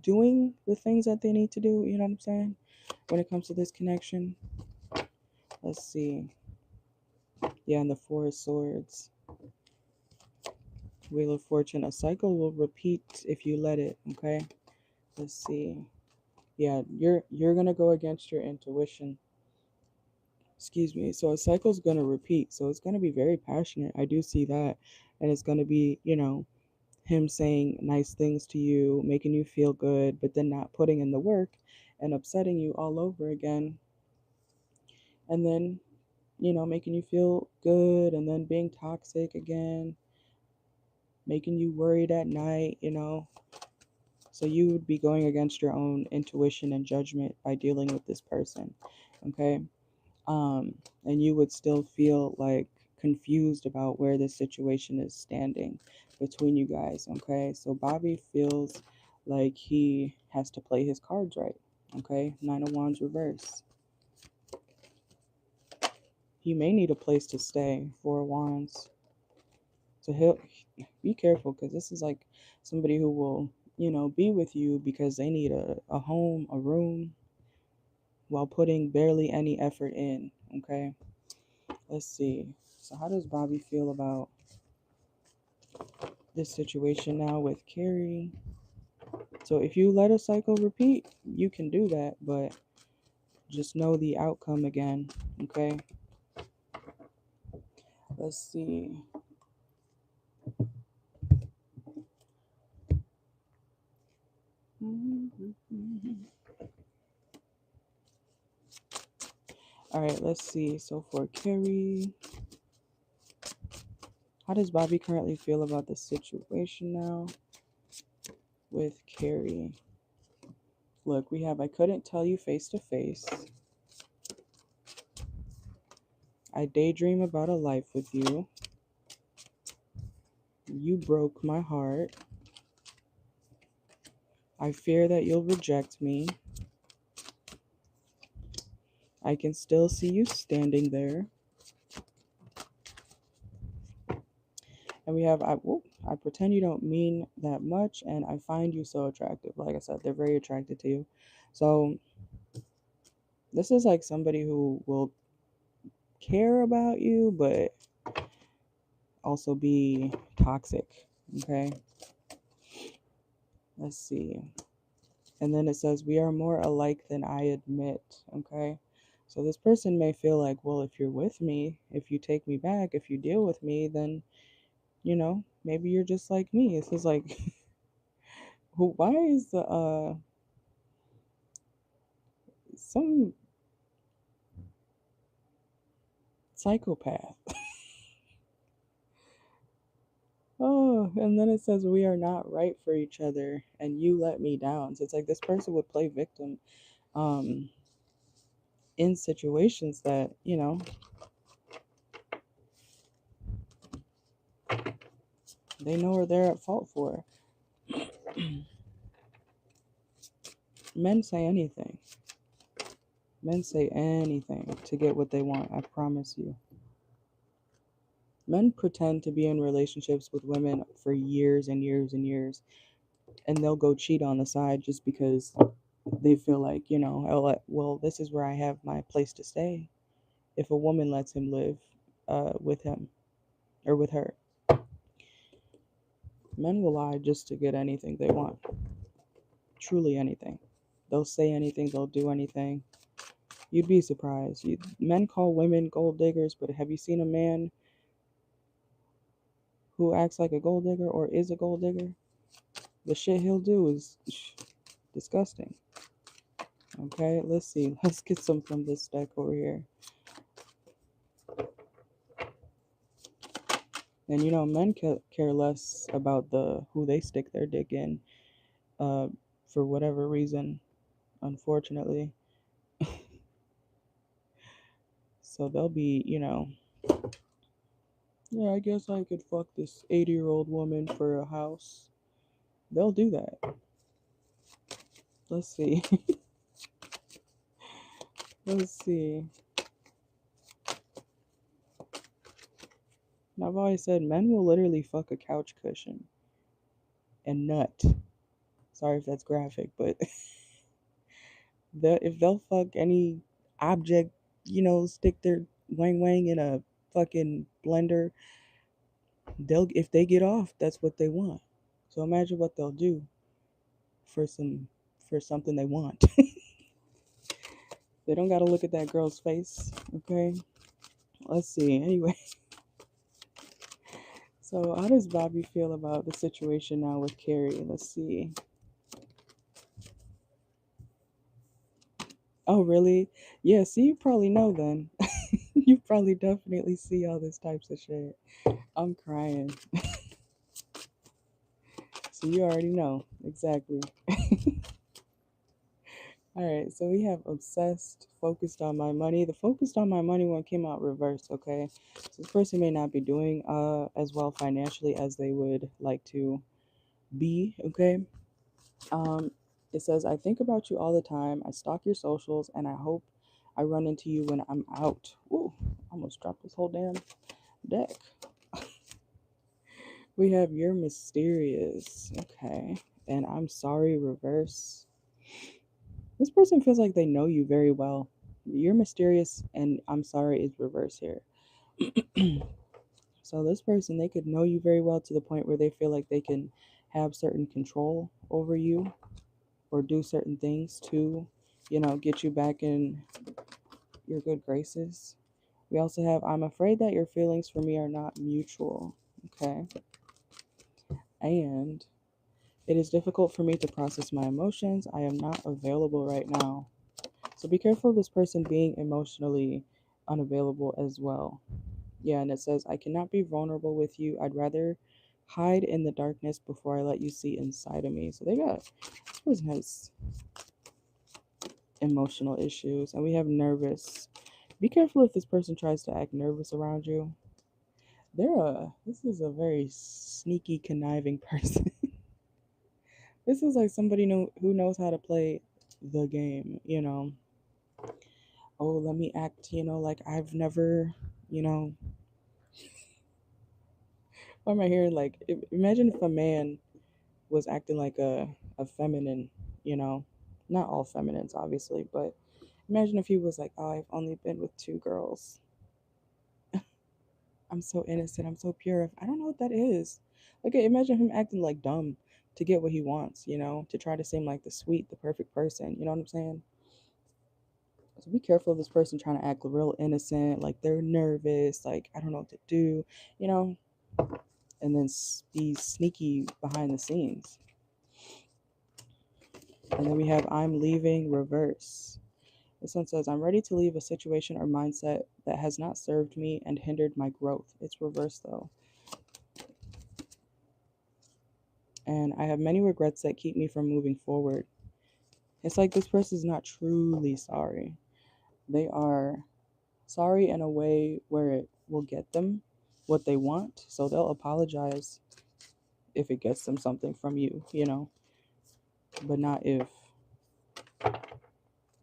doing the things that they need to do, you know what I'm saying? When it comes to this connection. Let's see. Yeah, and the Four of Swords. Wheel of Fortune. A cycle will repeat if you let it, okay? Let's see. Yeah, you're gonna go against your intuition. Excuse me. So a cycle's gonna repeat. So it's gonna be very passionate. I do see that. And it's gonna be, him saying nice things to you, making you feel good, but then not putting in the work and upsetting you all over again. And then, making you feel good and then being toxic again, making you worried at night. So you would be going against your own intuition and judgment by dealing with this person, okay? And you would still feel like confused about where this situation is standing between you guys, okay? So Bobby feels like he has to play his cards right, okay? Nine of Wands reverse. He may need a place to stay. Four of Wands. So he'll be careful because this is like somebody who will, be with you because they need a home, a room, while putting barely any effort in, okay? Let's see. So how does Bobby feel about this situation now with Carrie? So if you let a cycle repeat, you can do that, but just know the outcome again, okay? Let's see. All right, let's see. So for Carrie, how does Bobby currently feel about the situation now with Carrie? Look, we have I couldn't tell you face to face. I daydream about a life with you. You broke my heart. I fear that you'll reject me. I can still see you standing there. And we have, I pretend you don't mean that much, and I find you so attractive. Like I said, they're very attracted to you. So this is like somebody who will care about you, but also be toxic. Okay. Let's see. And then it says, we are more alike than I admit. Okay. So this person may feel like, well, if you're with me, if you take me back, if you deal with me, then, maybe you're just like me. This is like, why is the, some psychopath. Oh, and then it says we are not right for each other and you let me down. So it's like this person would play victim um in situations that, they know are they're at fault for. Men say anything. Men say anything to get what they want, I promise you. Men pretend to be in relationships with women for years and years and years, and they'll go cheat on the side just because they feel like, oh, well, this is where I have my place to stay. If a woman lets him live with him or with her. Men will lie just to get anything they want. Truly anything. They'll say anything, they'll do anything. You'd be surprised. Men call women gold diggers, but have you seen a man who acts like a gold digger or is a gold digger? The shit he'll do is disgusting. Okay, let's see. Let's get some from this deck over here. And men care less about who they stick their dick in, for whatever reason, unfortunately. So they'll be, yeah, I guess I could fuck this 80-year-old woman for a house. They'll do that. Let's see. Let's see. Now, I've always said men will literally fuck a couch cushion and nut. Sorry if that's graphic, but if they'll fuck any object, stick their wang wang in a fucking blender, if they get off, that's what they want. So imagine what they'll do for something they want. They don't got to look at that girl's face, okay? Let's see. Anyway, so how does Bobby feel about the situation now with Carrie? Let's see. Oh, really? Yeah, see, you probably know then. You probably definitely see all this types of shit. I'm crying. So you already know. Exactly. All right, so we have obsessed, focused on my money. The focused on my money one came out reversed, okay? So this person may not be doing as well financially as they would like to be, okay? It says, I think about you all the time. I stalk your socials, and I hope I run into you when I'm out. Ooh, almost dropped this whole damn deck. We have you're mysterious, okay? And I'm sorry, reverse. This person feels like they know you very well. You're mysterious, and I'm sorry is reverse here. So this person, they could know you very well to the point where they feel like they can have certain control over you or do certain things to, get you back in your good graces. We also have, I'm afraid that your feelings for me are not mutual. Okay. And it is difficult for me to process my emotions. I am not available right now. So be careful of this person being emotionally unavailable as well. Yeah, and it says, I cannot be vulnerable with you. I'd rather hide in the darkness before I let you see inside of me. So this person has emotional issues. And we have nervous. Be careful if this person tries to act nervous around you. This is a very sneaky, conniving person. This is like somebody who knows how to play the game, you know. Oh, let me act, like I've never, you know, why am I here? Like, imagine if a man was acting like a feminine, you know, not all feminines, obviously, but imagine if he was like, oh, I've only been with two girls. I'm so innocent. I'm so pure. I don't know what that is. Like, imagine him acting like dumb to get what he wants, to try to seem like the sweet, the perfect person. You know what I'm saying? So be careful of this person trying to act real innocent, like they're nervous, like I don't know what to do, you know, and then be sneaky behind the scenes. And then we have I'm leaving reverse. This one says, I'm ready to leave a situation or mindset that has not served me and hindered my growth. It's reverse though. And I have many regrets that keep me from moving forward. It's like this person is not truly sorry. They are sorry in a way where it will get them what they want. So they'll apologize if it gets them something from you, but not if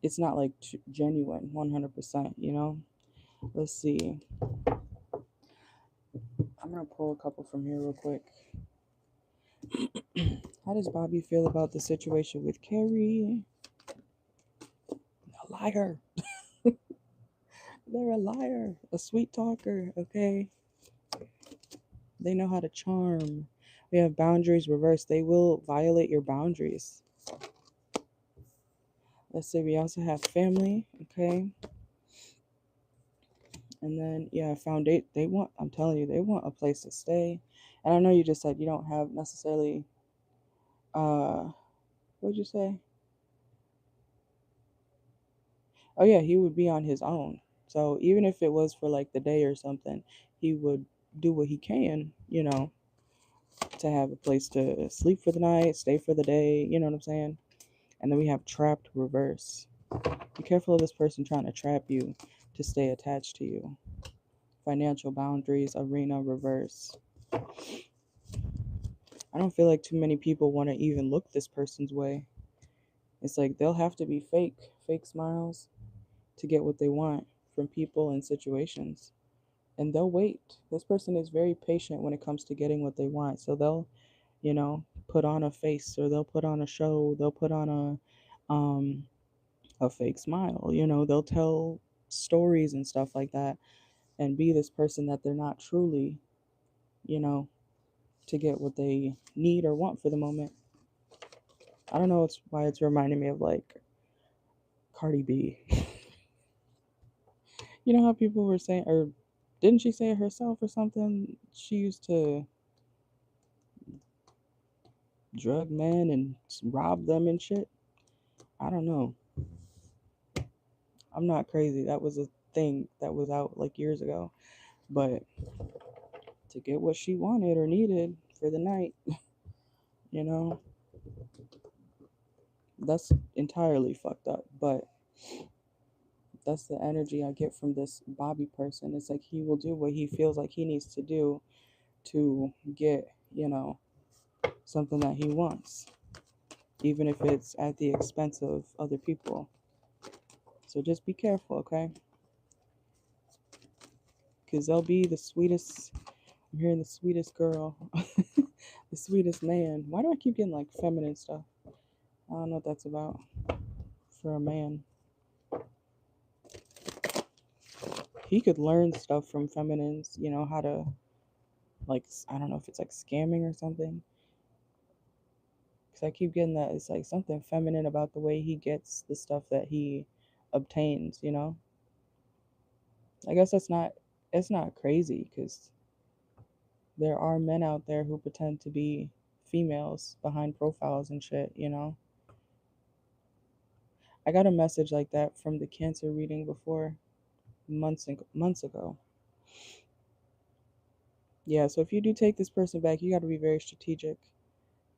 it's not like genuine 100%. Let's see. I'm going to pull a couple from here real quick. How does Bobby feel about the situation with Carrie? A liar. They're a liar. A sweet talker, okay? They know how to charm. We have boundaries reversed. They will violate your boundaries. Let's say we also have family, okay? And then, yeah, foundation. I'm telling you, they want a place to stay. And I know you just said you don't have necessarily, what'd you say? Oh, yeah, he would be on his own. So even if it was for like the day or something, he would do what he can, to have a place to sleep for the night, stay for the day, you know what I'm saying? And then we have trapped reverse. Be careful of this person trying to trap you to stay attached to you. Financial boundaries, arena reverse. I don't feel like too many people want to even look this person's way. It's like they'll have to be fake smiles to get what they want from people and situations. And they'll wait. This person is very patient when it comes to getting what they want. So they'll, put on a face, or they'll put on a show, they'll put on a fake smile, they'll tell stories and stuff like that and be this person that they're not truly, you know, to get what they need or want for the moment. I don't know why it's reminding me of like Cardi B. You know how people were saying, or didn't she say it herself or something? She used to drug men and rob them and shit. I don't know. I'm not crazy. That was a thing that was out like years ago. But to get what she wanted or needed for the night, you know, that's entirely fucked up. But that's the energy I get from this Bobby person. It's like he will do what he feels like he needs to do to get, something that he wants, even if it's at the expense of other people. So just be careful, okay? Because they'll be the sweetest. I'm hearing the sweetest girl, the sweetest man. Why do I keep getting like feminine stuff? I don't know what that's about for a man. He could learn stuff from feminines, how to, like, I don't know if it's like scamming or something. Because I keep getting that it's like something feminine about the way he gets the stuff that he obtains. I guess it's not crazy because there are men out there who pretend to be females behind profiles and shit. I got a message like that from the Cancer reading before, months ago. Yeah, so if you do take this person back, you got to be very strategic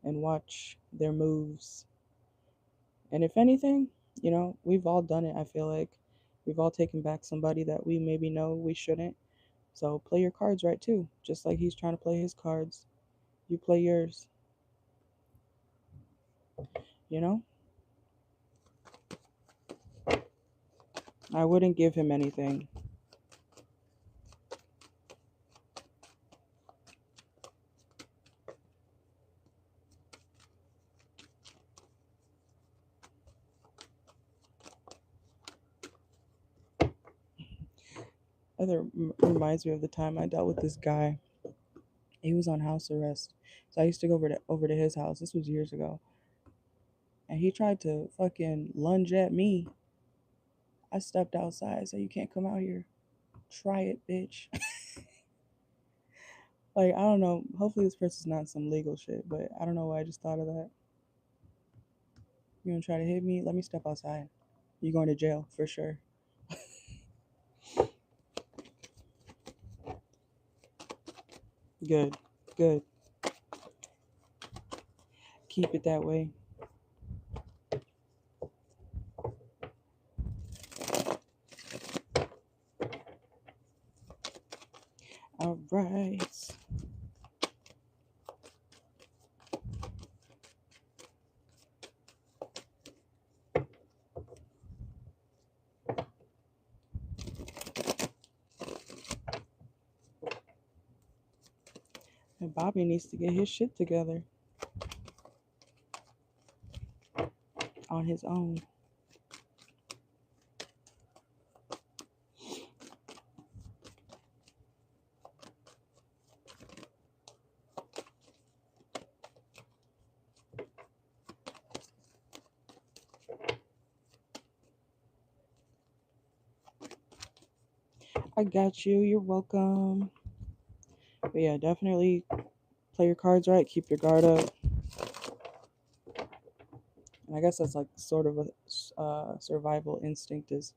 and watch their moves. And if anything, we've all done it, I feel like. We've all taken back somebody that we maybe know we shouldn't. So play your cards right too. Just like he's trying to play his cards, you play yours. You know? I wouldn't give him anything. Other reminds me of the time I dealt with this guy. He was on house arrest. So I used to go over to his house. This was years ago. And he tried to fucking lunge at me. I stepped outside, so you can't come out here. Try it, bitch. Like, I don't know. Hopefully this person's not some legal shit, but I don't know why I just thought of that. You gonna try to hit me? Let me step outside. You're going to jail for sure. Good. Good. Keep it that way. All right. And Bobby needs to get his shit together on his own. I got you. You're welcome. But yeah, definitely play your cards right. Keep your guard up. And I guess that's like sort of a survival instinct. Is,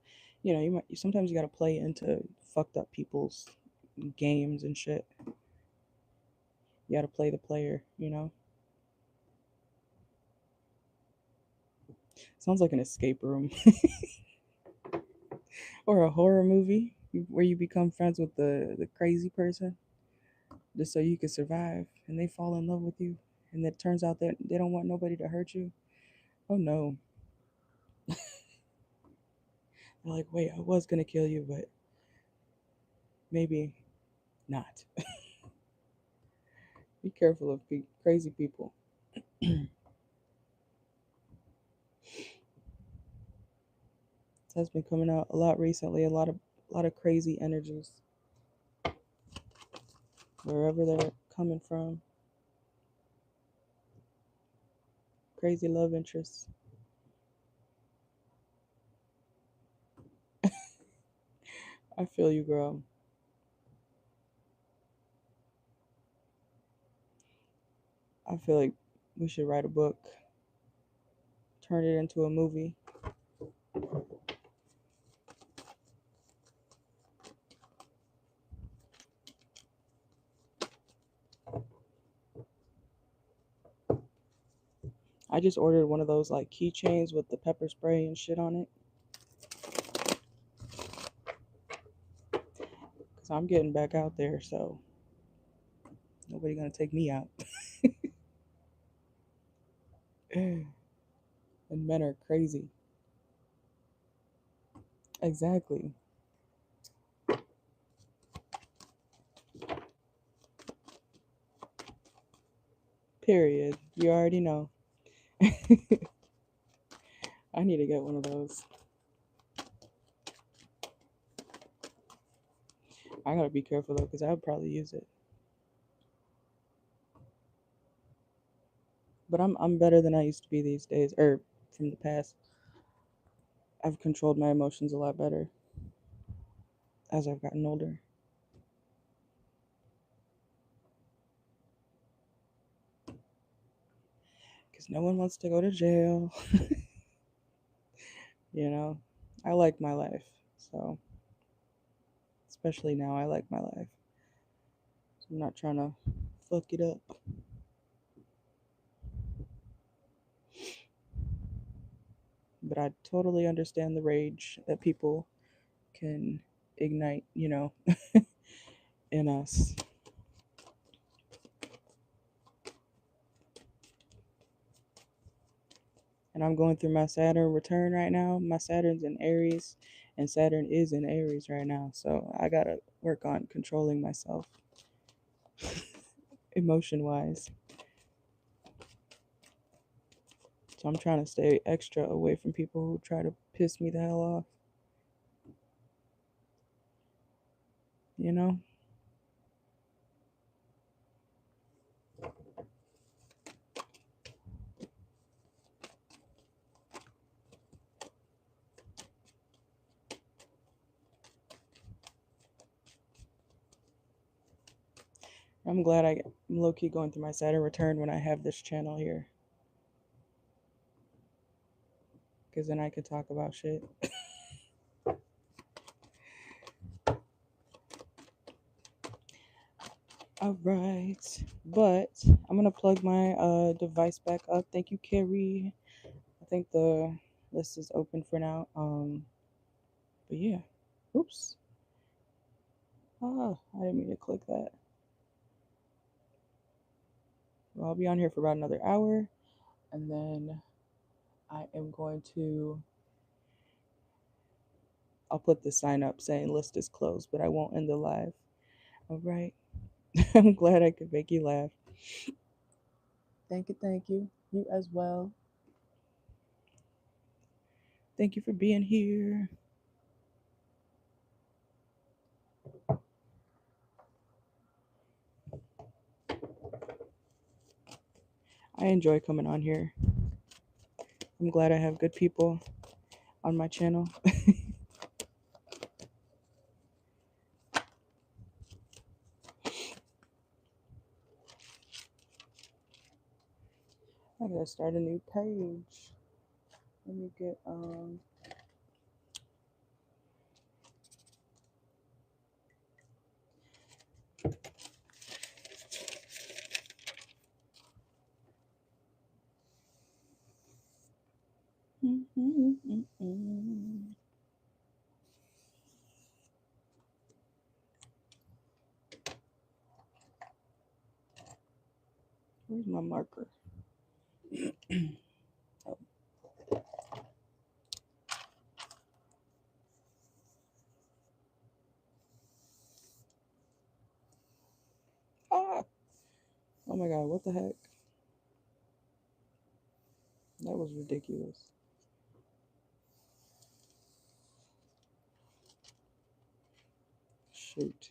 sometimes you gotta play into fucked up people's games and shit. You gotta play the player. Sounds like an escape room or a horror movie where you become friends with the crazy person just so you can survive, and they fall in love with you, and it turns out that they don't want nobody to hurt you. Oh no. They're like, wait, I was gonna kill you, but maybe not. Be careful of crazy people. That's been coming out a lot recently. A lot of crazy energies, wherever they're coming from. Crazy love interests. I feel you, girl. I feel like we should write a book, turn it into a movie. I just ordered one of those like keychains with the pepper spray and shit on it. Because I'm getting back out there, so nobody gonna take me out. And men are crazy. Exactly. Period. You already know. I need to get one of those. I gotta be careful though, because I would probably use it. But I'm better than I used to be these days, or from the past. I've controlled my emotions a lot better as I've gotten older. Because no one wants to go to jail. I like my life. So, especially now, I like my life. So I'm not trying to fuck it up. But I totally understand the rage that people can ignite, in us. And I'm going through my Saturn return right now. My Saturn's in Aries, and Saturn is in Aries right now. So I got to work on controlling myself emotion wise. So I'm trying to stay extra away from people who try to piss me the hell off. You know? I'm glad I'm low-key going through my Saturn return when I have this channel here. Because then I can talk about shit. All right. But I'm going to plug my device back up. Thank you, Carrie. I think the list is open for now. But yeah. Oops. I didn't mean to click that. Well, I'll be on here for about another hour. And then I am going to... I'll put the sign up saying list is closed, but I won't end the live. All right. I'm glad I could make you laugh. Thank you, thank you. You as well. Thank you for being here. I enjoy coming on here. I'm glad I have good people on my channel. I gotta start a new page. Let me get where's my marker? Oh. Ah! Oh my god, what the heck? That was ridiculous. Shoot.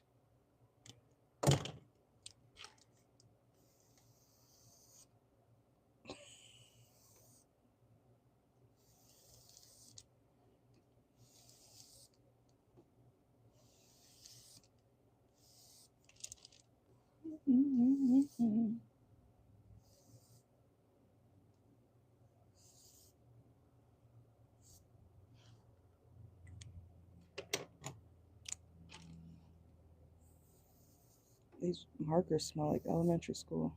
These markers smell like elementary school.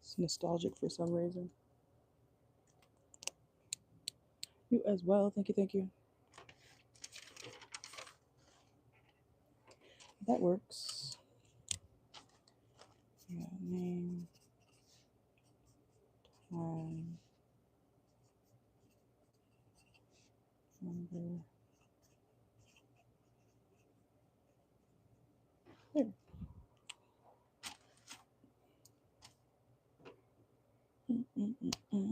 It's nostalgic for some reason. You as well. Thank you, thank you. That works. Yeah, name, time, number. There. Ah.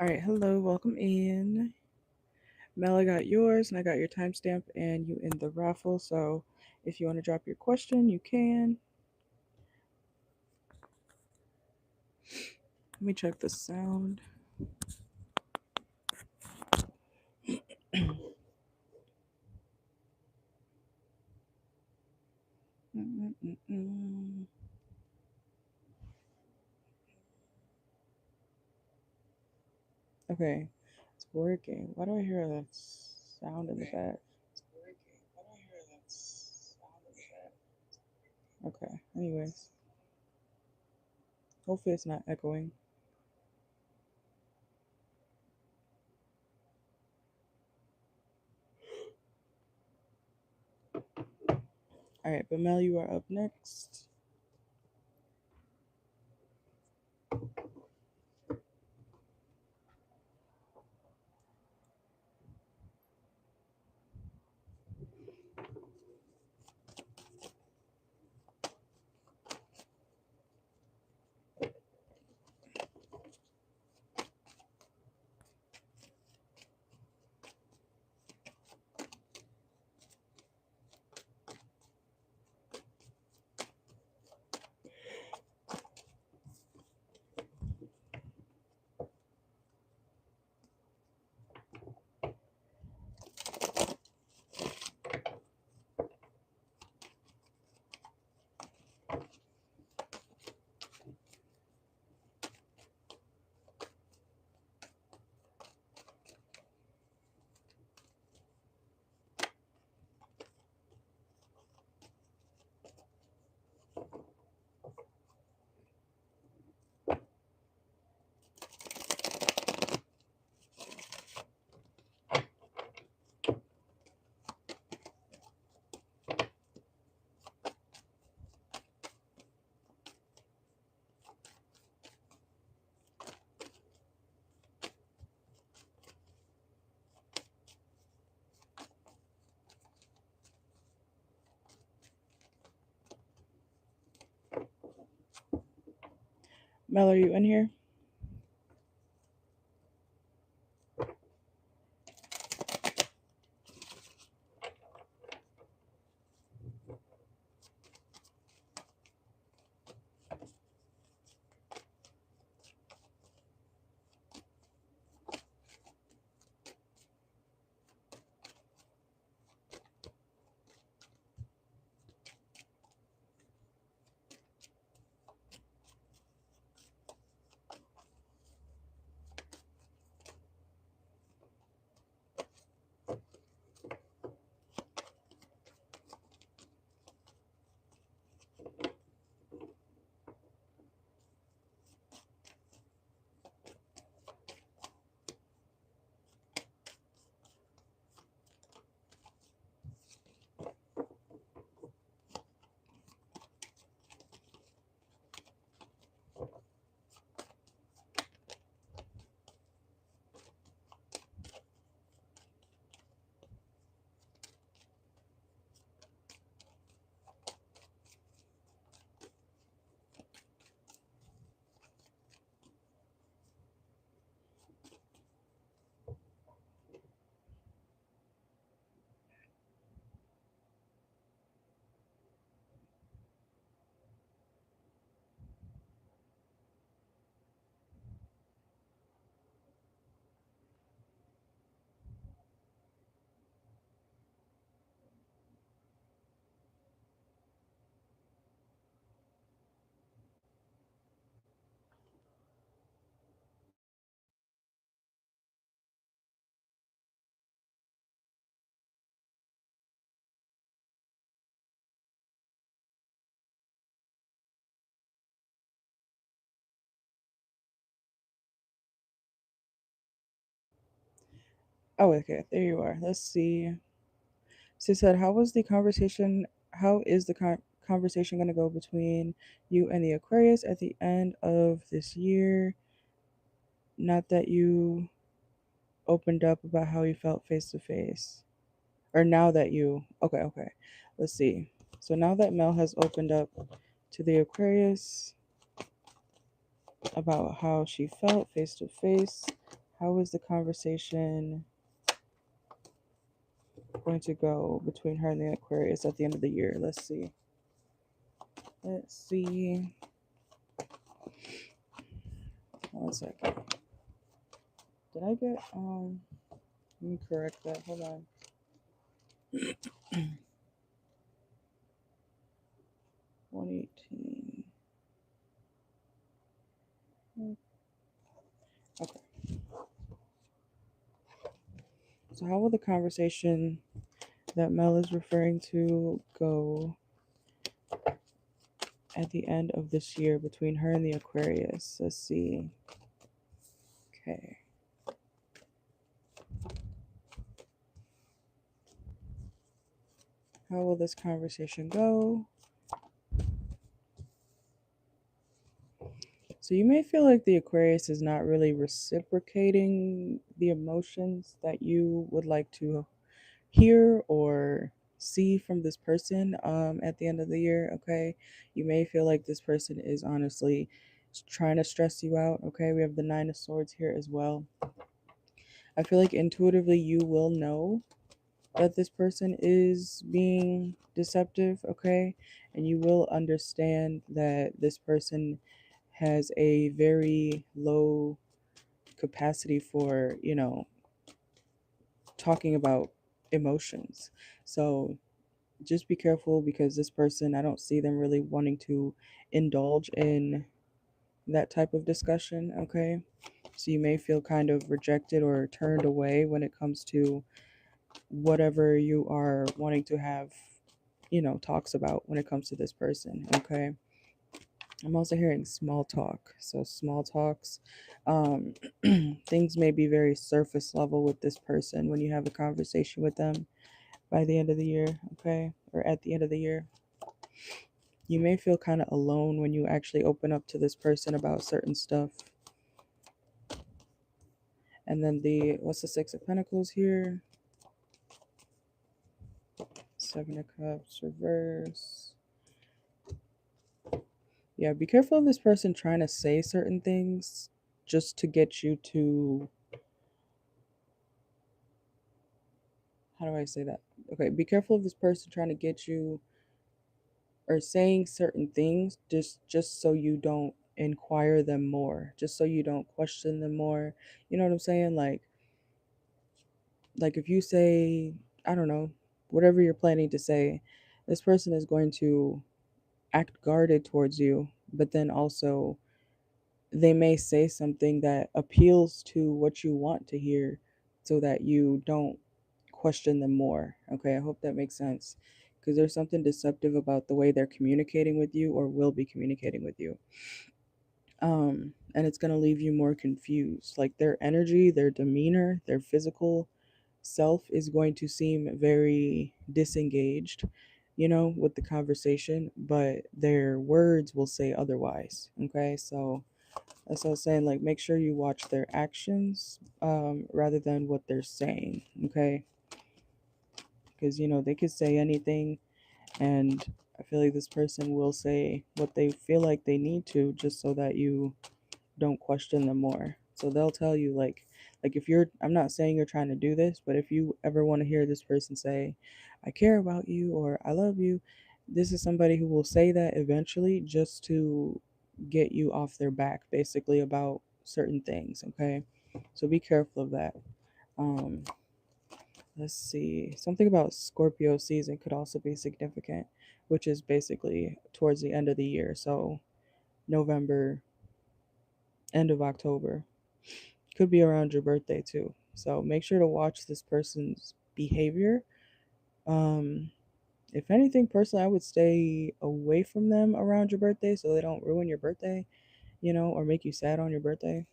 All right, hello, welcome in. Mel, I got yours and I got your timestamp and you in the raffle. So if you want to drop your question, you can. Let me check the sound. Okay, it's working. Why do I hear that sound in the back? Okay, anyways, hopefully it's not echoing. All right, but Mel, you are up next. Mel, are you in here? Oh, okay, there you are. Let's see. She said, "How was the conversation? How is the conversation going to go between you and the Aquarius at the end of this year? Not that you opened up about how you felt face to face, or now that you. Okay, okay. Let's see. So now that Mel has opened up to the Aquarius about how she felt face to face, How is the conversation going to go between her and the Aquarius at the end of the year? Let's see. Let's see. 1 second. Did I get let me correct that. Hold on. 118. Okay. So how will the conversation that Mel is referring to go at the end of this year between her and the Aquarius? Let's see. Okay. How will this conversation go? So you may feel like the Aquarius is not really reciprocating the emotions that you would like to hear or see from this person at the end of the year. Okay, you may feel like this person is honestly trying to stress you out. Okay, we have the Nine of Swords here as well. I feel like intuitively you will know that this person is being deceptive. Okay, and you will understand that this person has a very low capacity for, talking about emotions. So just be careful, because this person, I don't see them really wanting to indulge in that type of discussion. Okay, so you may feel kind of rejected or turned away when it comes to whatever you are wanting to have, talks about when it comes to this person. Okay, I'm also hearing small talk. So small talks, um, things may be very surface level with this person when you have a conversation with them by the end of the year. Okay, or at the end of the year. You may feel kind of alone when you actually open up to this person about certain stuff. And then what's the Six of Pentacles here? Seven of Cups, reverse. Yeah, be careful of this person trying to say certain things just to get you to, how do I say that? Okay, be careful of this person trying to get you, or saying certain things just so you don't inquire them more, just so you don't question them more. You know what I'm saying? Like if you say, I don't know, whatever you're planning to say, this person is going to act guarded towards you, but then also they may say something that appeals to what you want to hear so that you don't question them more. Okay, I hope that makes sense, because there's something deceptive about the way they're communicating with you or will be communicating with you. And it's going to leave you more confused. Like their energy, their demeanor, their physical self is going to seem very disengaged, with the conversation, but their words will say otherwise. Okay, so that's what I was saying. Like, make sure you watch their actions rather than what they're saying. Okay, because they could say anything, and I feel like this person will say what they feel like they need to just so that you don't question them more. So they'll tell you, like if you're, I'm not saying you're trying to do this, but if you ever want to hear this person say, I care about you or I love you, this is somebody who will say that eventually just to get you off their back, basically, about certain things. Okay, so be careful of that. um let's see, something about Scorpio season could also be significant, which is basically towards the end of the year. So November, end of October. Could be around your birthday too. So make sure to watch this person's behavior. Um, if anything, personally, I would stay away from them around your birthday so they don't ruin your birthday, or make you sad on your birthday.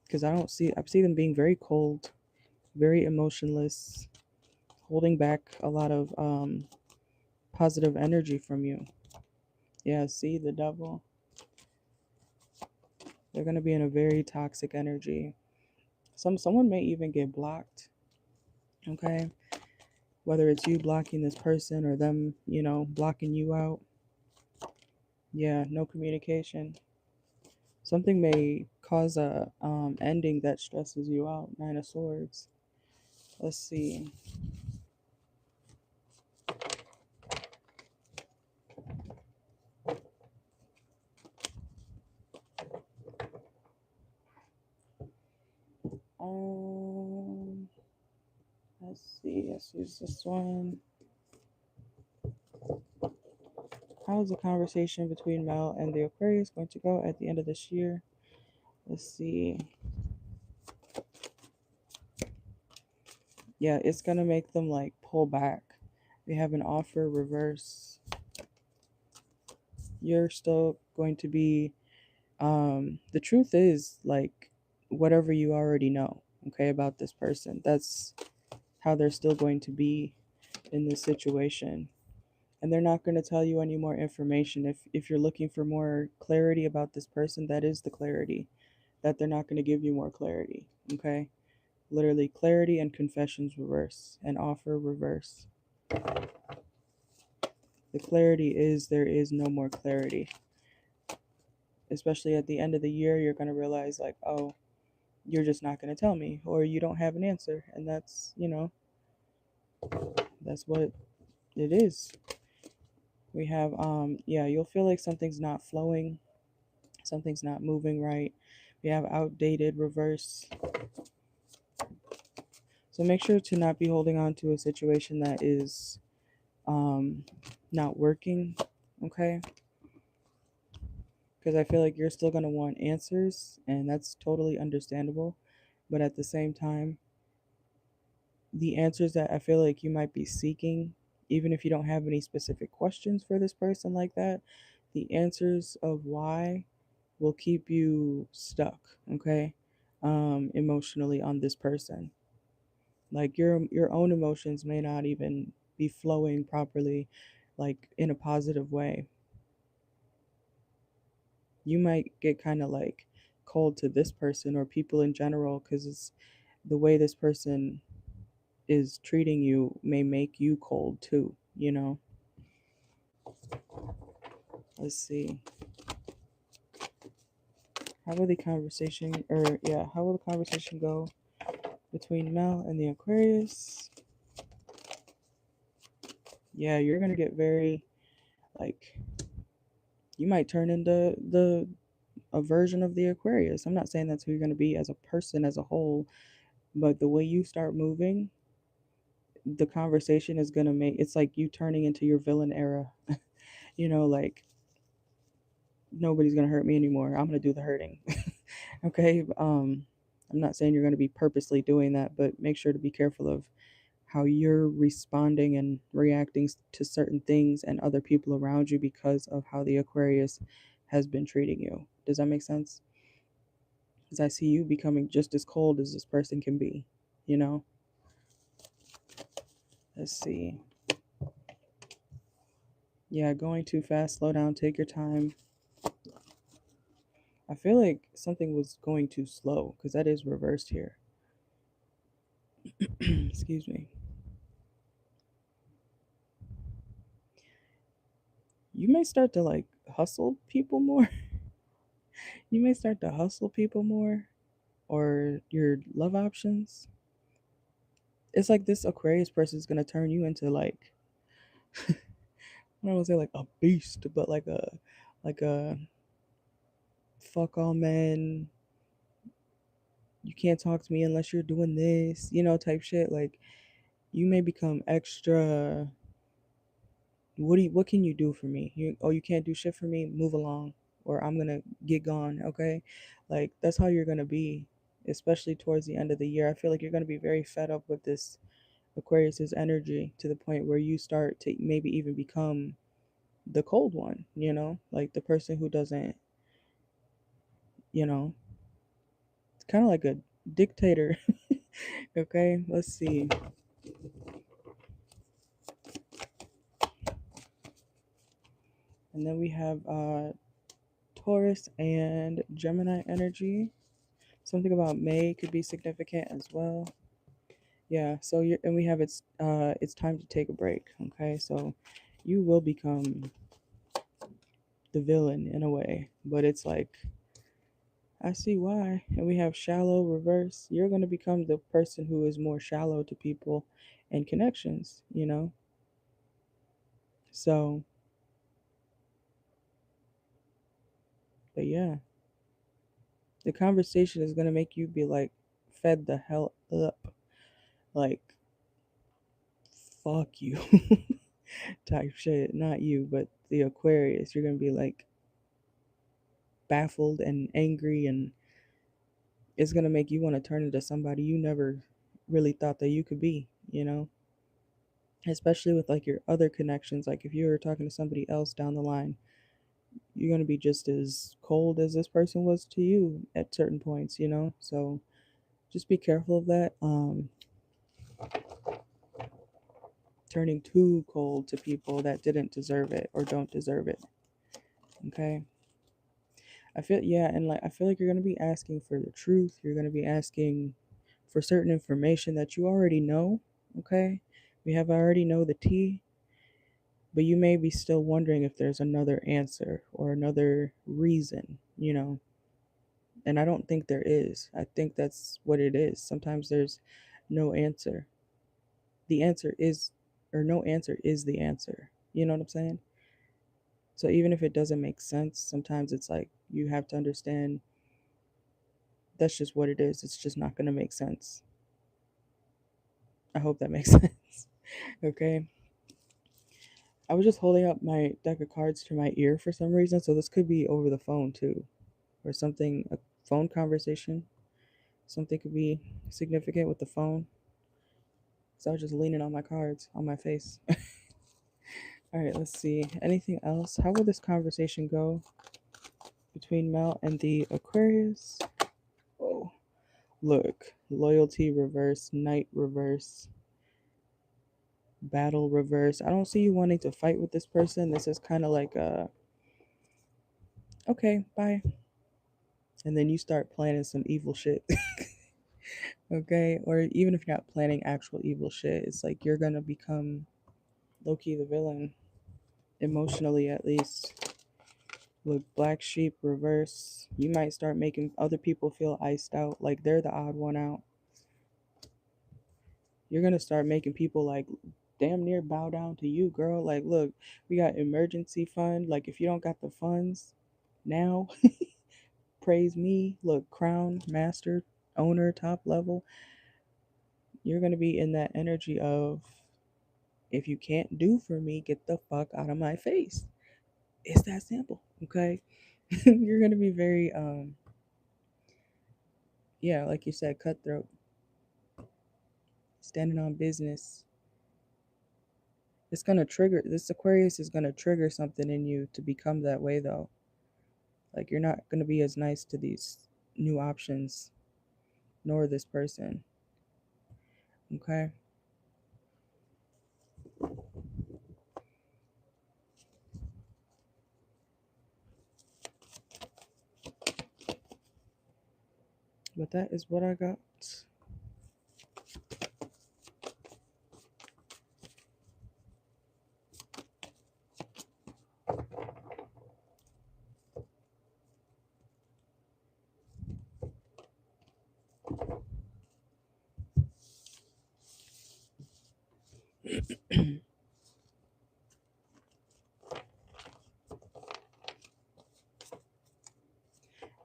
Because I see them being very cold, very emotionless, holding back a lot of positive energy from you. Yeah, see the devil. They're gonna be in a very toxic energy. Someone may even get blocked. Okay, whether it's you blocking this person or them, blocking you out. Yeah, no communication. Something may cause a ending that stresses you out. Nine of Swords. Let's see. Um, let's see. Let's use this one. How is the conversation between Mel and the Aquarius going to go at the end of this year? Let's see. Yeah, it's gonna make them like pull back. We have an offer reverse. You're still going to be the truth is like whatever you already know, okay, about this person. That's how they're still going to be in this situation. And they're not going to tell you any more information. If you're looking for more clarity about this person, that is the clarity. That they're not going to give you more clarity, okay? Literally clarity and confessions reverse and offer reverse. The clarity is there is no more clarity. Especially at the end of the year, you're going to realize like, oh, you're just not going to tell me, or you don't have an answer. And that's, that's what it is. We have, yeah, you'll feel like something's not flowing, something's not moving right. We have outdated reverse. So make sure to not be holding on to a situation that is not working, okay? Because I feel like you're still going to want answers, and that's totally understandable. But at the same time, the answers that I feel like you might be seeking, even if you don't have any specific questions for this person like that, the answers of why will keep you stuck, okay? Emotionally on this person. Like your own emotions may not even be flowing properly, like in a positive way. You might get kind of like cold to this person or people in general because it's the way this person is treating you may make you cold too, you know? Let's see. How will the conversation, or yeah, how will the conversation go between Mel and the Aquarius? Yeah, you're gonna get very, like, you might turn into a version of the Aquarius. I'm not saying that's who you're gonna be as a person as a whole, but the way you start moving, the conversation is gonna make it's like you turning into your villain era. Like nobody's gonna hurt me anymore. I'm gonna do the hurting. Okay. I'm not saying you're gonna be purposely doing that, but make sure to be careful of how you're responding and reacting to certain things and other people around you because of how the Aquarius has been treating you. Does that make sense? Because I see you becoming just as cold as this person can be, you know? Let's see. Yeah, going too fast, slow down, take your time. I feel like something was going too slow because that is reversed here. Excuse me. You may start to like hustle people more. You may start to hustle people more or your love options. It's like this Aquarius person is going to turn you into like, I don't want to say like a beast, but like a fuck all men. You can't talk to me unless you're doing this, type shit. Like you may become extra. What can you do for me? You can't do shit for me. Move along, or I'm gonna get gone. Okay, like that's how you're gonna be, especially towards the end of the year. I feel like you're gonna be very fed up with this Aquarius's energy to the point where you start to maybe even become the cold one. Like the person who doesn't. It's kind of like a dictator. Okay, let's see. And then we have Taurus and Gemini energy. Something about May could be significant as well. Yeah, so and we have it's time to take a break, okay? So you will become the villain in a way, but it's like I see why. And we have shallow reverse. You're going to become the person who is more shallow to people and connections, you know? So, but yeah, the conversation is going to make you be like, fed the hell up. Like, fuck you type shit. Not you, but the Aquarius. You're going to be like baffled and angry, and it's going to make you want to turn into somebody you never really thought that you could be, you know? Especially with like your other connections. Like if you were talking to somebody else down the line, you're going to be just as cold as this person was to you at certain points, you know? So just be careful of that. Turning too cold to people that didn't deserve it or don't deserve it. Okay. I feel like you're going to be asking for the truth. You're going to be asking for certain information that you already know. Okay. We have already know the tea, but you may be still wondering if there's another answer or another reason, you know. And I don't think there is. I think that's what it is. Sometimes there's no answer. The answer is, or no answer is the answer. You know what I'm saying? So even if it doesn't make sense, sometimes it's like you have to understand that's just what it is. It's just not going to make sense. I hope that makes sense. Okay. I was just holding up my deck of cards to my ear for some reason. So this could be over the phone too, or something, a phone conversation. Something could be significant with the phone. So I was just leaning on my cards on my face. All right, let's see. Anything else? How will this conversation go between Mel and the Aquarius? Oh, look. Loyalty reverse, knight reverse, battle reverse. I don't see you wanting to fight with this person. This is kind of like okay, bye. And then you start planning some evil shit. Okay? Or even if you're not planning actual evil shit, it's like you're gonna become low-key the villain. Emotionally, at least. Look, black sheep reverse. You might start making other people feel iced out, like they're the odd one out. You're gonna start making people like damn near bow down to you, girl. Like, look, we got emergency fund. Like, if you don't got the funds now, praise me. Look, crown, master, owner, top level. You're gonna be in that energy of, if you can't do for me, get the fuck out of my face. It's that simple, okay? You're gonna be very yeah, like you said, cutthroat, standing on business. It's gonna trigger, this Aquarius is gonna trigger something in you to become that way though. Like you're not gonna be as nice to these new options, nor this person. Okay. But that is what I got.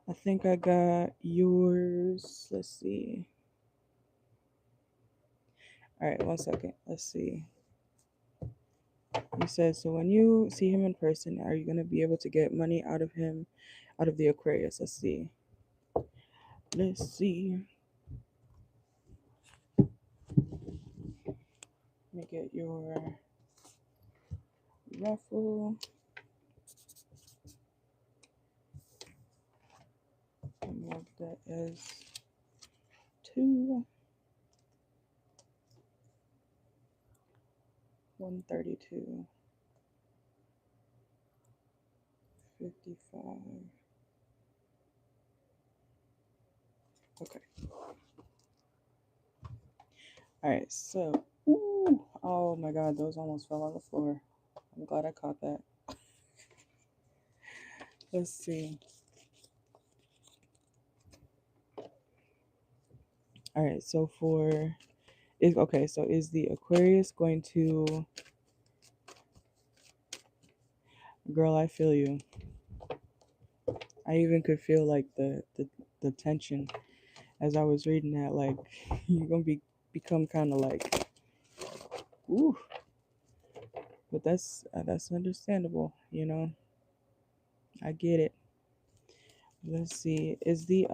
I think I got yours. Let's see. All right, one second. Let's see. You said, so when you see him in person, are you going to be able to get money out of him, out of the Aquarius? Let's see. Let's see. Let me get your ruffle. And mark that as 2. 132. 55. Okay. All right. So, ooh, oh my God, those almost fell on the floor. I'm glad I caught that. Let's see. All right, so is the Aquarius going to, girl, I feel you. I even could feel like the tension as I was reading that, like you're gonna become kind of like, ooh, but that's understandable, you know. I get it. Let's see. Is the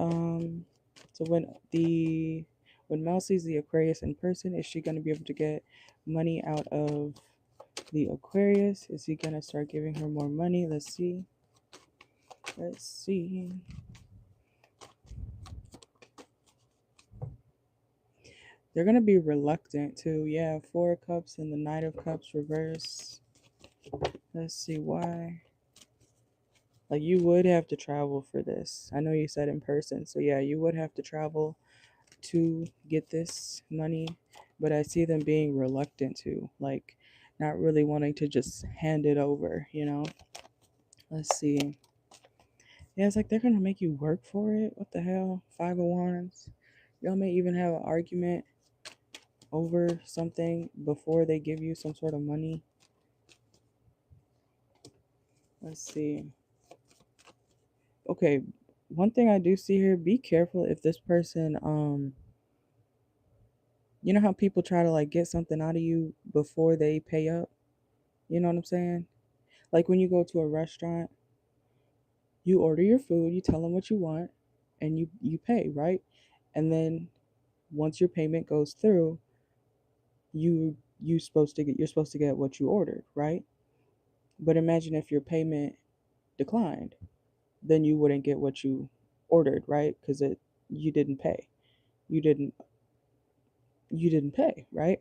so when Mel sees the Aquarius in person, is she gonna be able to get money out of the Aquarius? Is he gonna start giving her more money? Let's see. Let's see. They're gonna be reluctant too. Yeah, Four of Cups and the Knight of Cups reverse. Let's see why. Like you would have to travel for this. I know you said in person, so yeah, you would have to travel to get this money, but I see them being reluctant to, like not really wanting to just hand it over, you know? Let's see. Yeah, it's like they're gonna make you work for it. What the hell? Five of Wands. Y'all may even have an argument over something before they give you some sort of money. Let's see. Okay, one thing I do see here, be careful if this person you know how people try to like get something out of you before they pay up? You know what I'm saying? Like when you go to a restaurant, you order your food, you tell them what you want, and you pay, right? And then once your payment goes through, you're supposed to get what you ordered, right? But imagine if your payment declined, then you wouldn't get what you ordered, right? Because it you didn't pay. You didn't you didn't pay, right?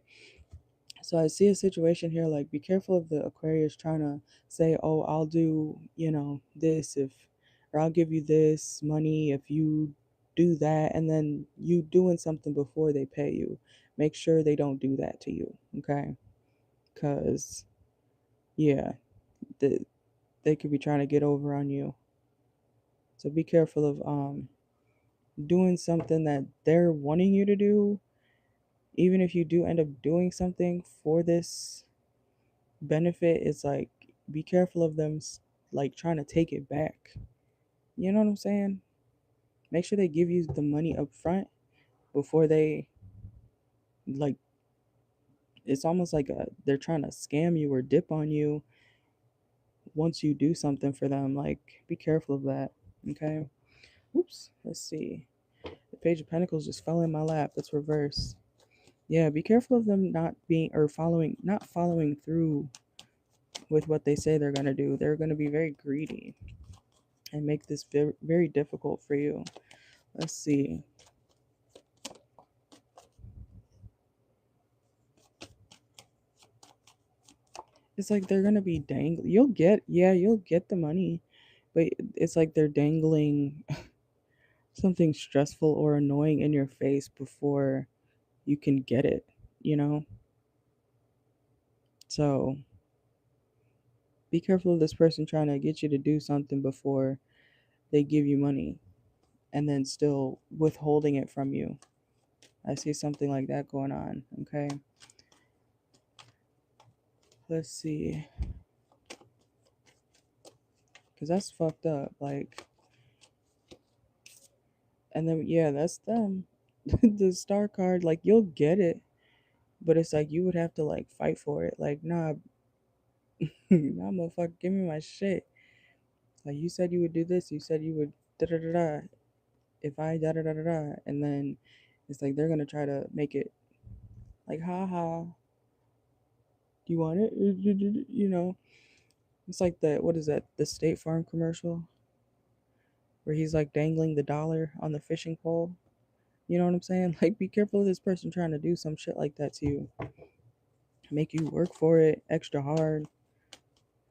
So I see a situation here, like be careful of the Aquarius trying to say, "Oh, I'll do, this if or I'll give you this money if you do that," and then you doing something before they pay you. Make sure they don't do that to you, okay? Cuz yeah, the, they could be trying to get over on you. So be careful of doing something that they're wanting you to do, even if you do end up doing something for this benefit. It's like be careful of them like trying to take it back. You know what I'm saying? Make sure they give you the money up front before they like it's almost like they're trying to scam you or dip on you once you do something for them. Like be careful of that. Okay. Oops. Let's see. The Page of Pentacles just fell in my lap. It's reversed. Yeah, be careful of them not being or not following through with what they say they're gonna do. They're gonna be very greedy and make this very, very difficult for you. Let's see. It's like they're gonna be dangling. You'll get the money, but it's like they're dangling something stressful or annoying in your face before you can get it, you know? So be careful of this person trying to get you to do something before they give you money and then still withholding it from you. I see something like that going on, okay? Let's see. Because that's fucked up. Like, and then, yeah, that's them. The star card, like, you'll get it, but it's like you would have to, like, fight for it. Like, nah, nah, motherfucker, give me my shit. Like, you said you would do this. You said you would da da da da. If I da da da da da. And then it's like they're going to try to make it like, ha ha. Do you want it? You know, it's like what is that? The State Farm commercial where he's like dangling the dollar on the fishing pole. You know what I'm saying? Like, be careful of this person trying to do some shit like that to you. Make you work for it extra hard.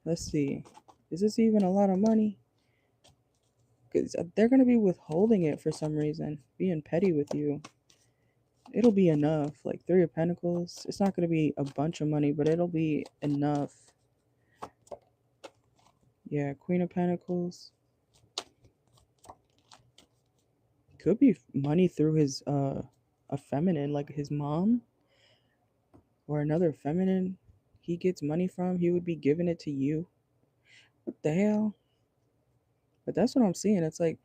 Let's see. Is this even a lot of money? Because they're going to be withholding it for some reason, being petty with you. It'll be enough. Like Three of Pentacles. It's not going to be a bunch of money, but it'll be enough. Yeah, Queen of Pentacles. Could be money through his a feminine, like his mom or another feminine he gets money from, he would be giving it to you. What the hell? But that's what I'm seeing. It's like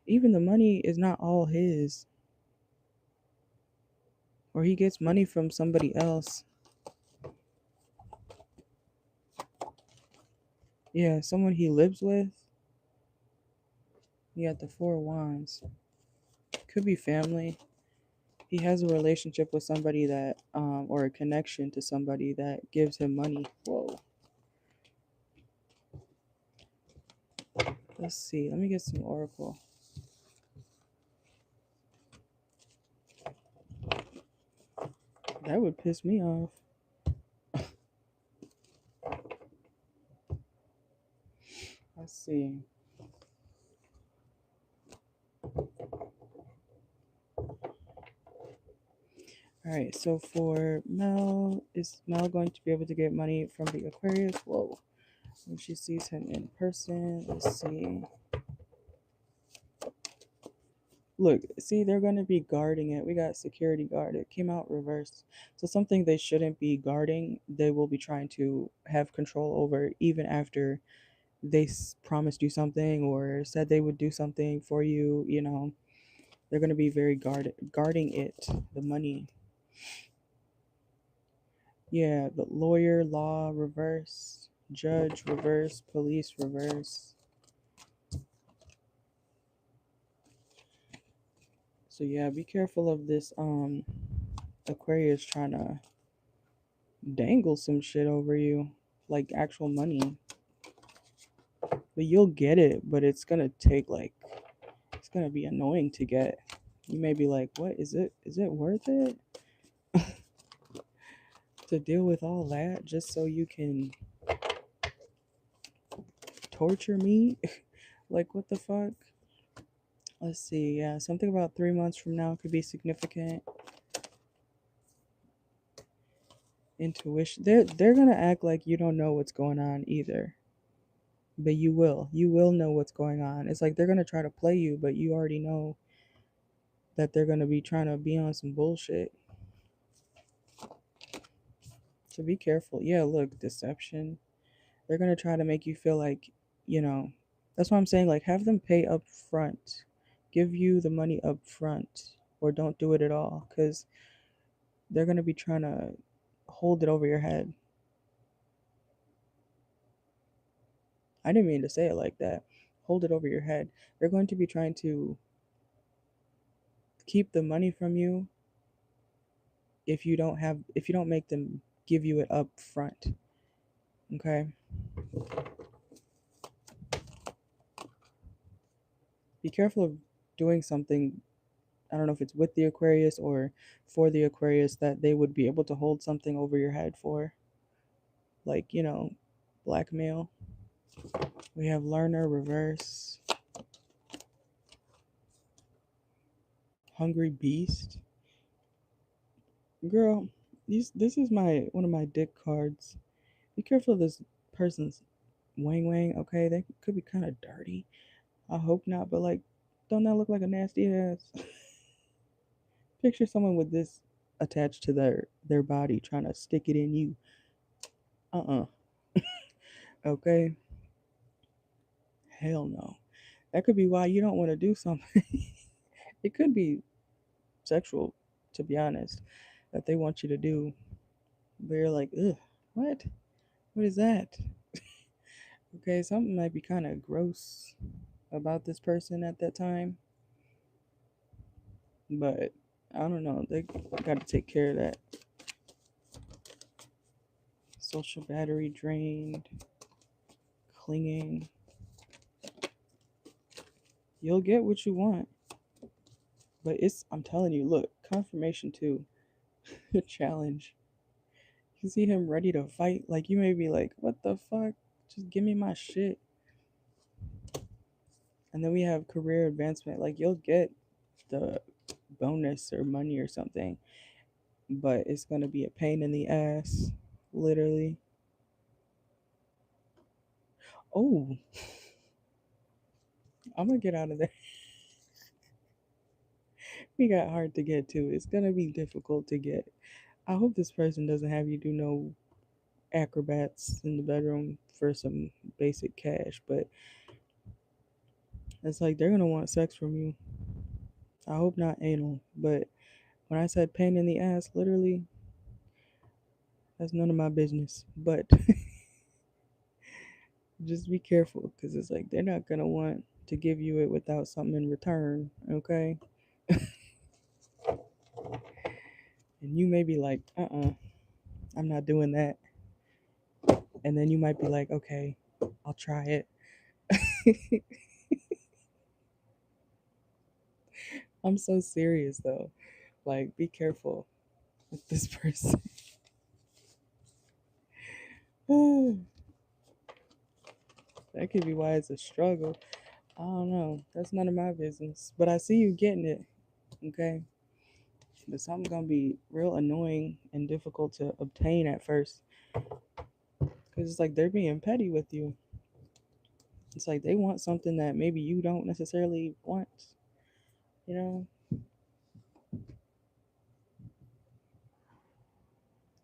even the money is not all his, or he gets money from somebody else. Yeah, someone he lives with. You got the Four of Wands. Could be family. He has a relationship with somebody that, or a connection to somebody that gives him money. Whoa. Let's see. Let me get some oracle. That would piss me off. Let's see. All right, so for Mel, is Mel going to be able to get money from the Aquarius? Whoa. When she sees him in person, let's see. Look, see, they're going to be guarding it. We got security guard. It came out reversed. So something they shouldn't be guarding, they will be trying to have control over even after they promised you something or said they would do something for you, you know. They're going to be very guarding it, the money. Yeah, the lawyer, law, reverse, judge, reverse, police, reverse. So yeah, be careful of this Aquarius trying to dangle some shit over you, like actual money. But you'll get it, but it's gonna take like, it's gonna be annoying to get. You may be like, what is it? Is it worth it to deal with all that just so you can torture me? Like, what the fuck? Let's see. Yeah, something about 3 months from now could be significant. Intuition. They're gonna act like you don't know what's going on either. But you will. You will know what's going on. It's like they're gonna try to play you, but you already know that they're gonna be trying to be on some bullshit. So be careful. Yeah, look, deception. They're gonna try to make you feel like, you know, that's what I'm saying. Like, have them pay up front, give you the money up front, or don't do it at all, because they're gonna be trying to hold it over your head. I didn't mean to say it like that. Hold it over your head. They're going to be trying to keep the money from you if you don't make them give you it up front. Okay? Be careful of doing something. I don't know if it's with the Aquarius or for the Aquarius that they would be able to hold something over your head for. Like, you know, blackmail. We have learner reverse. Hungry beast. Girl, this is my one of my dick cards. Be careful of this person's wang wang, okay? They could be kind of dirty. I hope not, but like, don't that look like a nasty ass? Picture someone with this attached to their body trying to stick it in you. Uh-uh. Okay? Hell no. That could be why you don't want to do something. It could be sexual, to be honest, that they want you to do. But you're like, ugh, what? What is that? Okay, something might be kind of gross about this person at that time. But I don't know. They got to take care of that. Social battery drained, clinging. You'll get what you want. But I'm telling you, look, confirmation too. A challenge. You see him ready to fight. Like, you may be like, what the fuck? Just give me my shit. And then we have career advancement. Like, you'll get the bonus or money or something. But it's going to be a pain in the ass. Literally. Oh, I'm going to get out of there. We got hard to get to. It's gonna be difficult to get. I hope this person doesn't have you do no acrobats in the bedroom for some basic cash, but it's like they're gonna want sex from you. I hope not anal, but when I said pain in the ass, literally, that's none of my business. But just be careful because it's like they're not gonna want to give you it without something in return, okay? And you may be like, I'm not doing that. And then you might be like, okay, I'll try it. I'm so serious though. Like, be careful with this person. That could be why it's a struggle. I don't know. That's none of my business. But I see you getting it, okay? But something's gonna be real annoying and difficult to obtain at first. Because it's like they're being petty with you. It's like they want something that maybe you don't necessarily want, you know?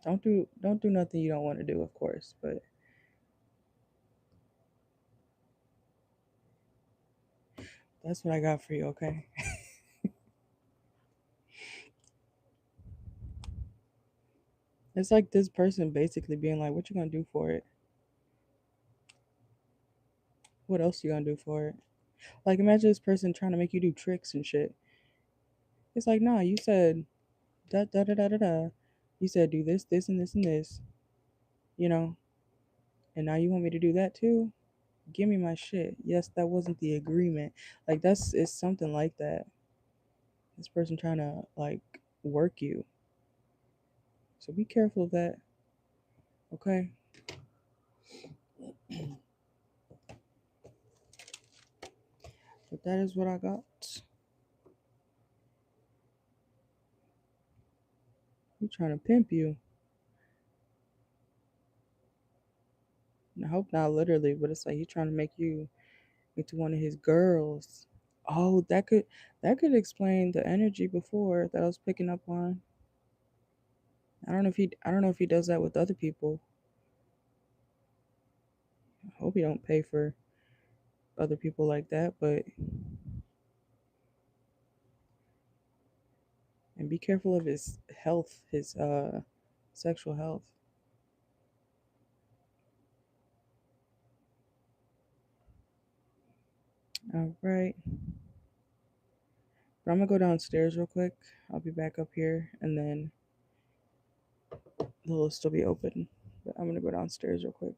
Don't do nothing you don't want to do, of course, but that's what I got for you, okay? It's like this person basically being like, what you gonna do for it? What else you gonna do for it? Like imagine this person trying to make you do tricks and shit. It's like, nah, you said da da da da da da. You said do this, this, and this and this, you know, and now you want me to do that too? Give me my shit. Yes, that wasn't the agreement. Like that's it's something like that. This person trying to like work you. So be careful of that. Okay? But that is what I got. He trying to pimp you. I hope not literally, but it's like he trying to make you into one of his girls. Oh, that could explain the energy before that I was picking up on. I don't know if he does that with other people. I hope he don't pay for other people like that, but and be careful of his health, his sexual health. All right. But I'm gonna go downstairs real quick. I'll be back up here and then the list will be open. But I'm gonna go downstairs real quick.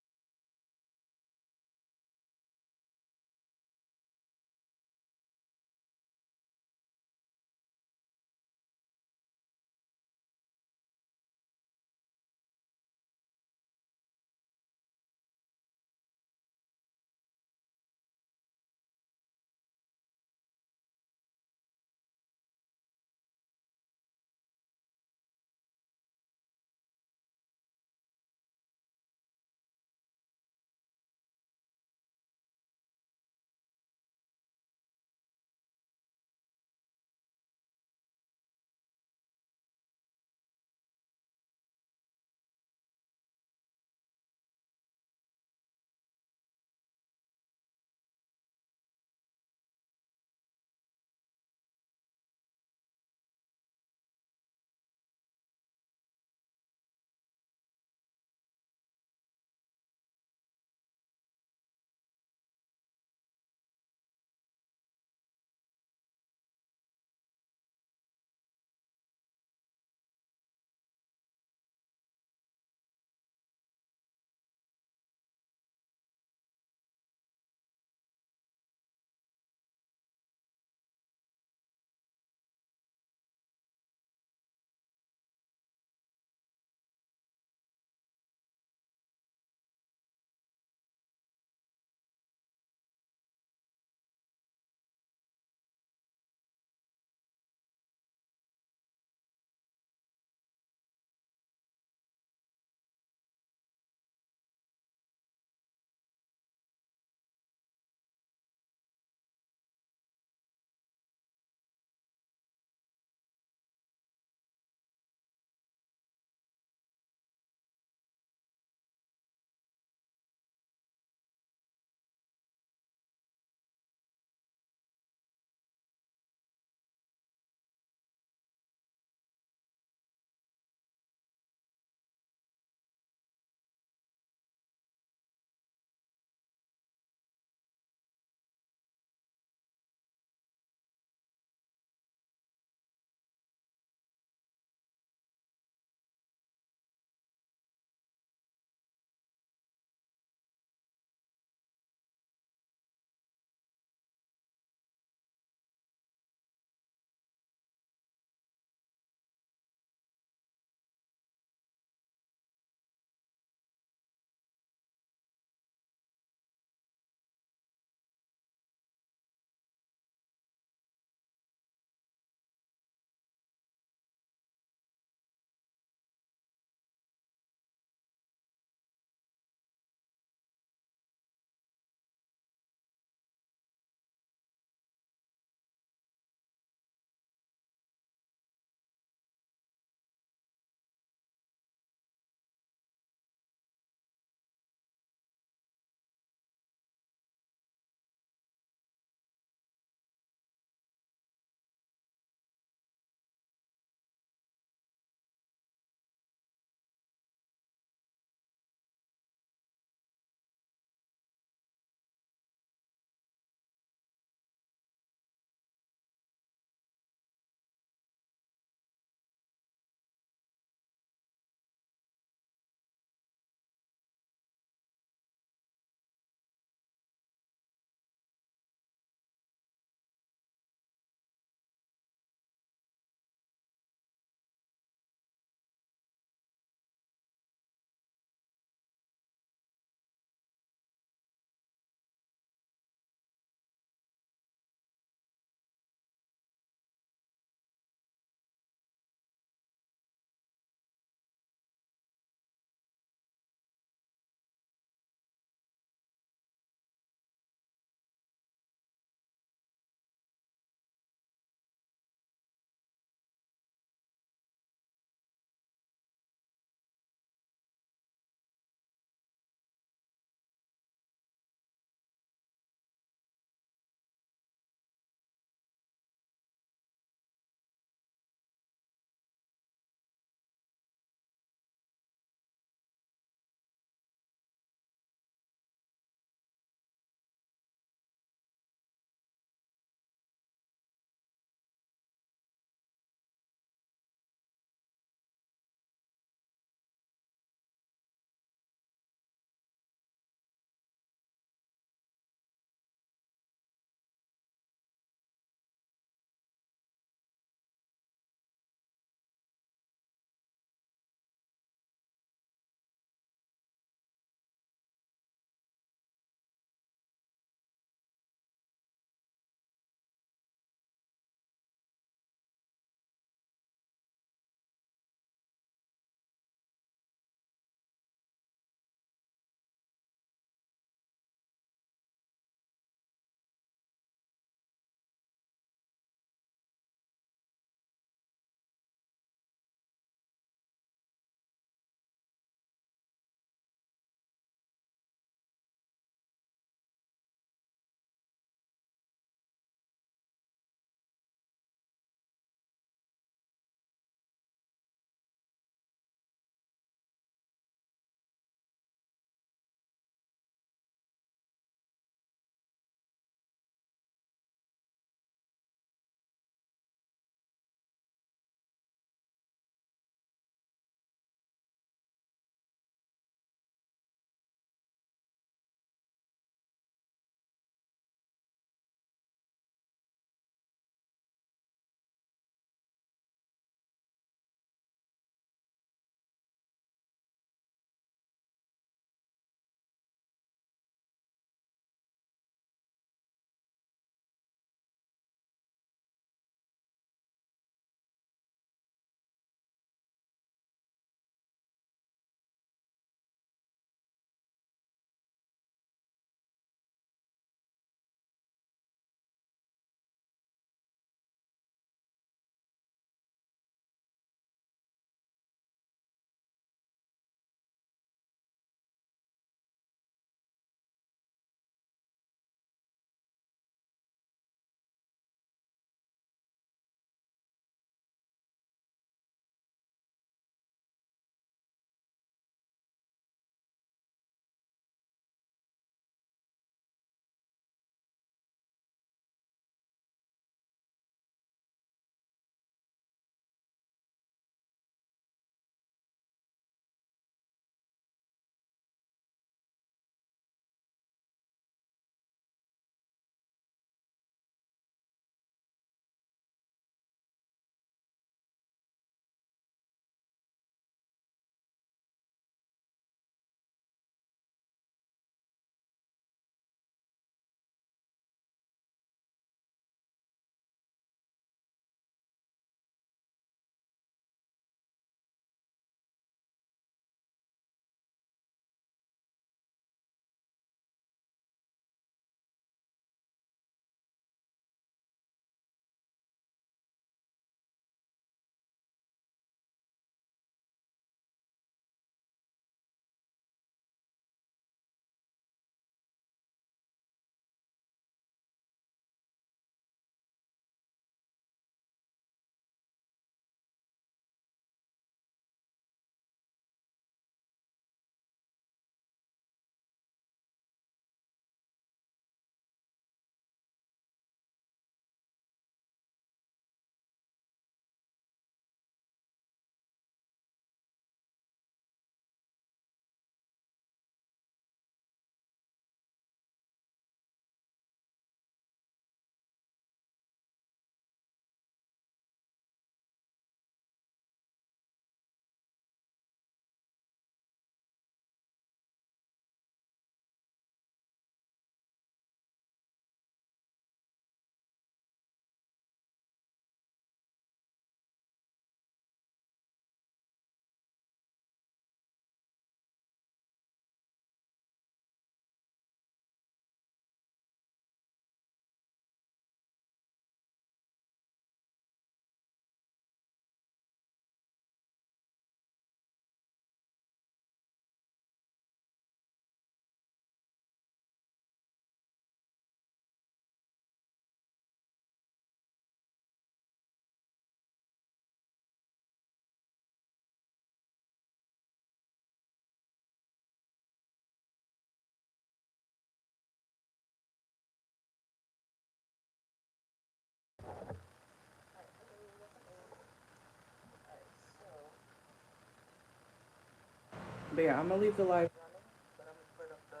But yeah, I'm gonna leave the live running, but I'm gonna put up the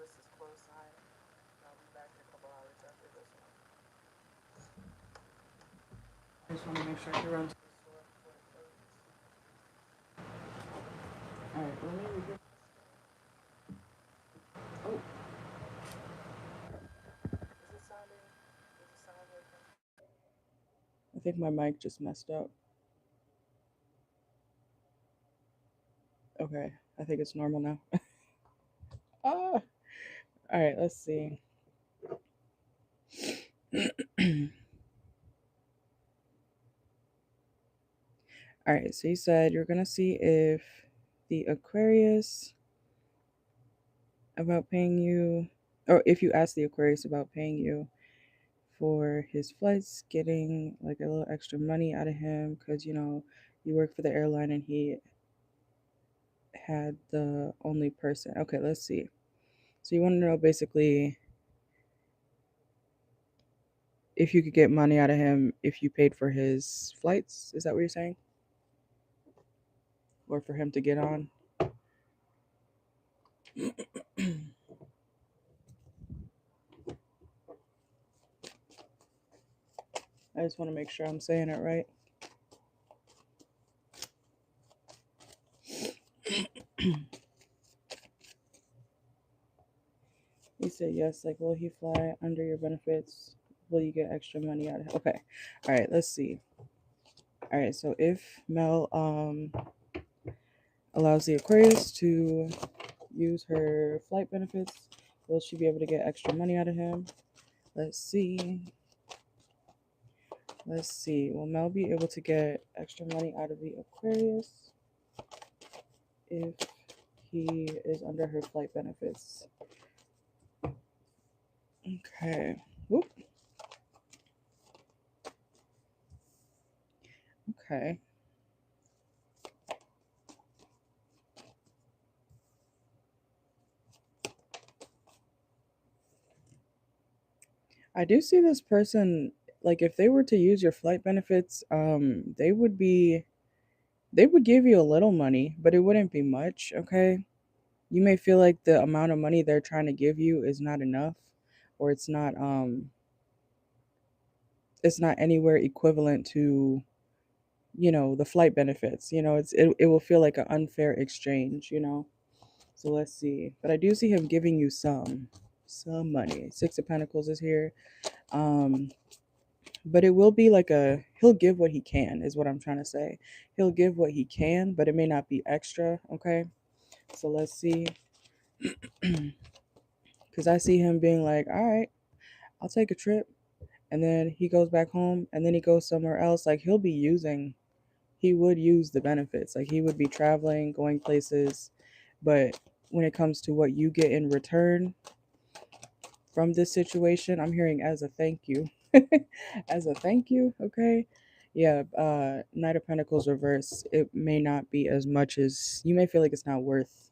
list is closed sign. I'll be back in a couple hours after this one. I just want to make sure I can run to the store before it closes. Alright, let me read this. Oh, is it sounding? Does it sound working? I think my mic just messed up. Okay, I think it's normal now. Ah, alright, let's see. Alright, so you said you're gonna see if the Aquarius about paying you, or if you ask the Aquarius about paying you for his flights, getting like a little extra money out of him because you know you work for the airline and he had the only person. Okay, let's see. So you want to know basically if you could get money out of him if you paid for his flights. Is that what you're saying? Or for him to get on? I just want to make sure I'm saying it right. He said yes, like will he fly under your benefits? Will you get extra money out of him? Okay. All right, let's see. All right, so if Mel allows the Aquarius to use her flight benefits, will she be able to get extra money out of him? Let's see. Let's see. Will Mel be able to get extra money out of the Aquarius if he is under her flight benefits? Okay. Whoop. Okay. I do see this person, like if they were to use your flight benefits, they would give you a little money, but it wouldn't be much, okay? You may feel like the amount of money they're trying to give you is not enough, or it's not anywhere equivalent to, you know, the flight benefits. You know, it will feel like an unfair exchange, you know. So let's see. But I do see him giving you some money. Six of Pentacles is here. Um but it will be like he'll give what he can is what I'm trying to say. He'll give what he can, but it may not be extra, okay? So let's see. Cuz I see him being like, "All right, I'll take a trip." And then he goes back home and then he goes somewhere else. Like he would use the benefits. Like he would be traveling, going places, but when it comes to what you get in return from this situation, I'm hearing as a thank you. As a thank you, okay? Yeah, Knight of Pentacles reverse, it may not be as much as you may feel like it's not worth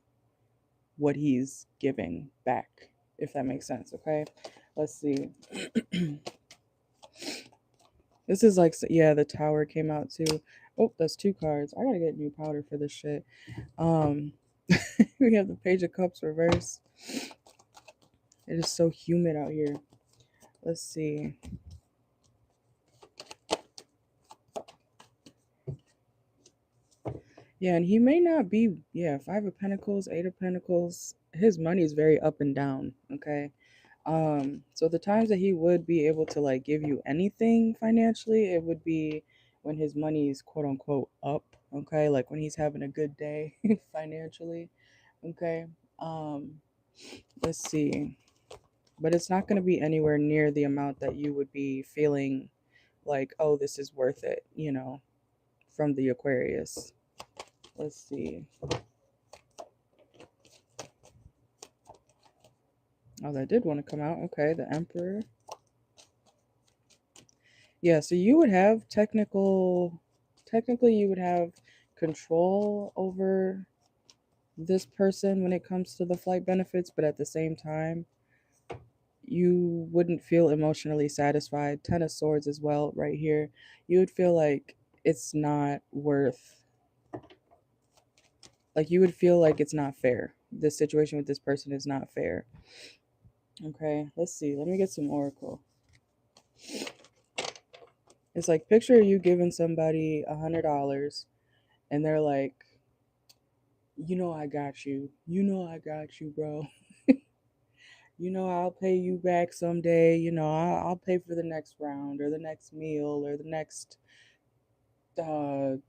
what he's giving back, if that makes sense, okay? Let's see. This is like, yeah, the Tower came out too. Oh, that's two cards. I gotta get new powder for this shit. We have the Page of Cups reverse. It is so humid out here. Let's see. Yeah, and he may not be, yeah, Five of Pentacles, Eight of Pentacles. His money is very up and down, okay? So the times that he would be able to like give you anything financially, it would be when his money is quote unquote up, okay? Like when he's having a good day financially, okay? Um, let's see. But it's not going to be anywhere near the amount that you would be feeling like, oh, this is worth it, you know, from the Aquarius. Let's see. Oh, that did want to come out. Okay, the Emperor. Yeah, so you would have technically you would have control over this person when it comes to the flight benefits, but at the same time, you wouldn't feel emotionally satisfied. Ten of Swords as well, right here. You would feel like it's not worth Like you would feel like it's not fair. This situation with this person is not fair. Okay, let's see. Let me get some oracle. It's like, picture you giving somebody $100 and they're like, I got you. I got you, bro. I'll pay you back someday. I'll pay for the next round or the next meal or the next, I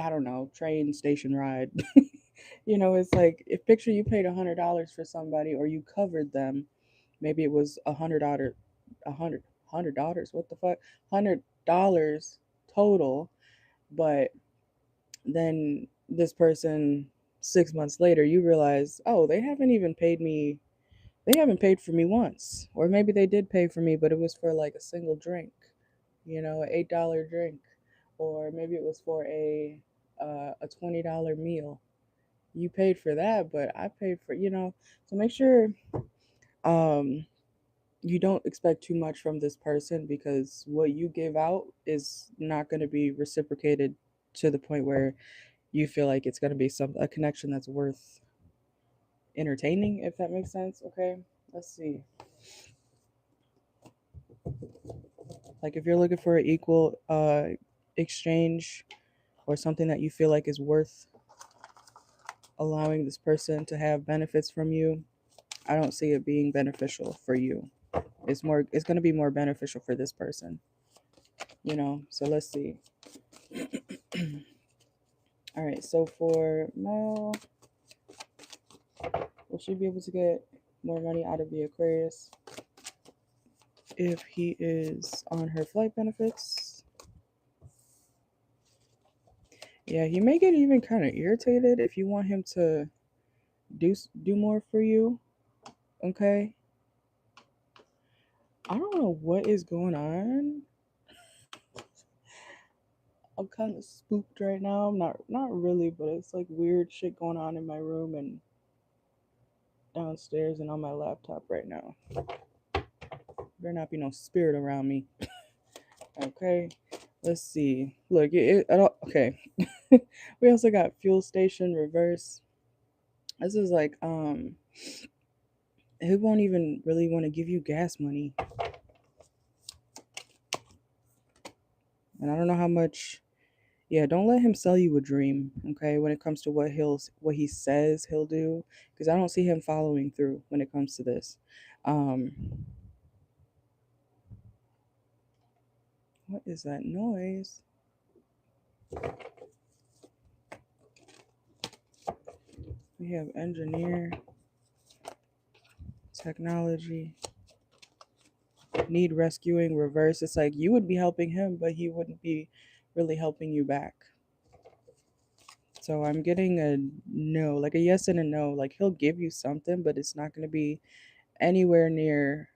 don't know, train station ride. It's like, if picture you paid $100 for somebody, or you covered them. Maybe it was $100, $100. What the fuck? $100 total, but then this person 6 months later, you realize, oh, they haven't paid for me once. Or maybe they did pay for me, but it was for like a single drink, an $8 drink. Or maybe it was for a $20 meal. You paid for that, but I paid for, so make sure um you don't expect too much from this person, because what you give out is not going to be reciprocated to the point where you feel like it's going to be a connection that's worth entertaining, if that makes sense. Okay, let's see. Like, if you're looking for an equal exchange, or something that you feel like is worth allowing this person to have benefits from you, I don't see it being beneficial for you. It's going to be more beneficial for this person, so let's see. All right, so for Mel, will she be able to get more money out of the Aquarius if he is on her flight benefits? Yeah, he may get even kind of irritated if you want him to do more for you. Okay, I don't know what is going on. I'm kind of spooked right now. I'm not really, but it's like weird shit going on in my room and downstairs and on my laptop right now. There not be no spirit around me. Okay, let's see. Look, okay. We also got fuel station reverse. This is like, he won't even really want to give you gas money. And I don't know how much. Yeah, don't let him sell you a dream, okay, when it comes to what he says he'll do, because I don't see him following through when it comes to this. What is that noise? We have engineer, technology, need rescuing, reverse. It's like you would be helping him, but he wouldn't be really helping you back. So I'm getting a no, like a yes and a no. Like, he'll give you something, but it's not going to be anywhere near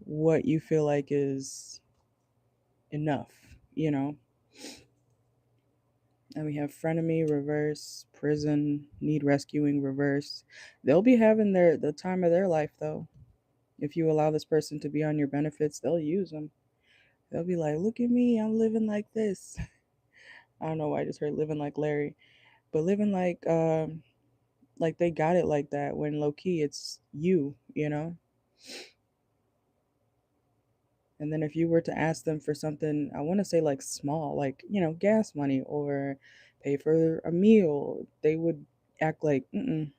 what you feel like is enough. And we have frenemy, reverse, prison, need rescuing, reverse. They'll be having the time of their life, though. If you allow this person to be on your benefits, they'll use them. They'll be like, look at me, I'm living like this. I don't know why I just heard living like Larry, but living like they got it like that, when low key it's you. And then if you were to ask them for something, I want to say like small, like, gas money or pay for a meal, they would act like, man,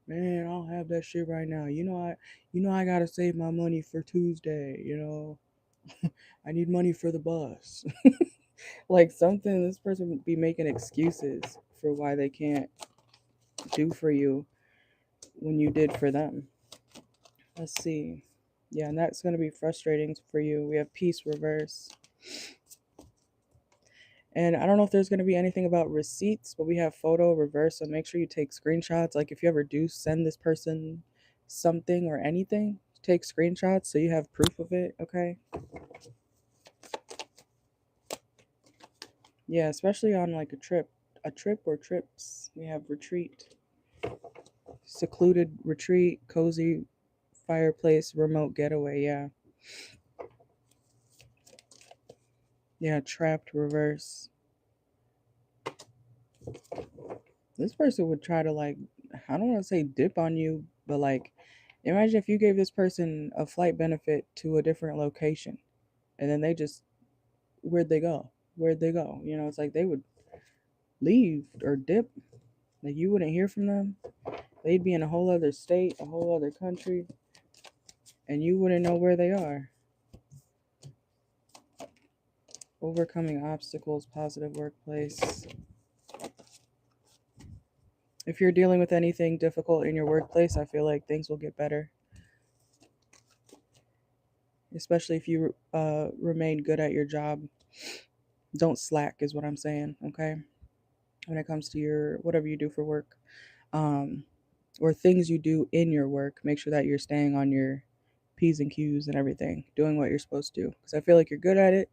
I don't have that shit right now. I gotta save my money for Tuesday. I need money for the bus. Like, something, this person would be making excuses for why they can't do for you when you did for them. Let's see. Yeah, and that's going to be frustrating for you. We have peace reverse. And I don't know if there's going to be anything about receipts, but we have photo reverse. So make sure you take screenshots. Like, if you ever do send this person something or anything, take screenshots so you have proof of it. Okay. Yeah, especially on like a trip or trips. We have retreat, secluded retreat, cozy fireplace, remote getaway. Yeah, trapped reverse. This person would try to, like, I don't want to say dip on you, but like, imagine if you gave this person a flight benefit to a different location and then they just, where'd they go? Where'd they go? You know, it's like they would leave or dip. Like, you wouldn't hear from them. They'd be in a whole other state, a whole other country, and you wouldn't know where they are. Overcoming obstacles, positive workplace. If you're dealing with anything difficult in your workplace, I feel like things will get better. Especially if you remain good at your job. Don't slack is what I'm saying, okay? When it comes to your whatever you do for work, or things you do in your work, make sure that you're staying on your P's and Q's and everything, doing what you're supposed to do. Because I feel like you're good at it,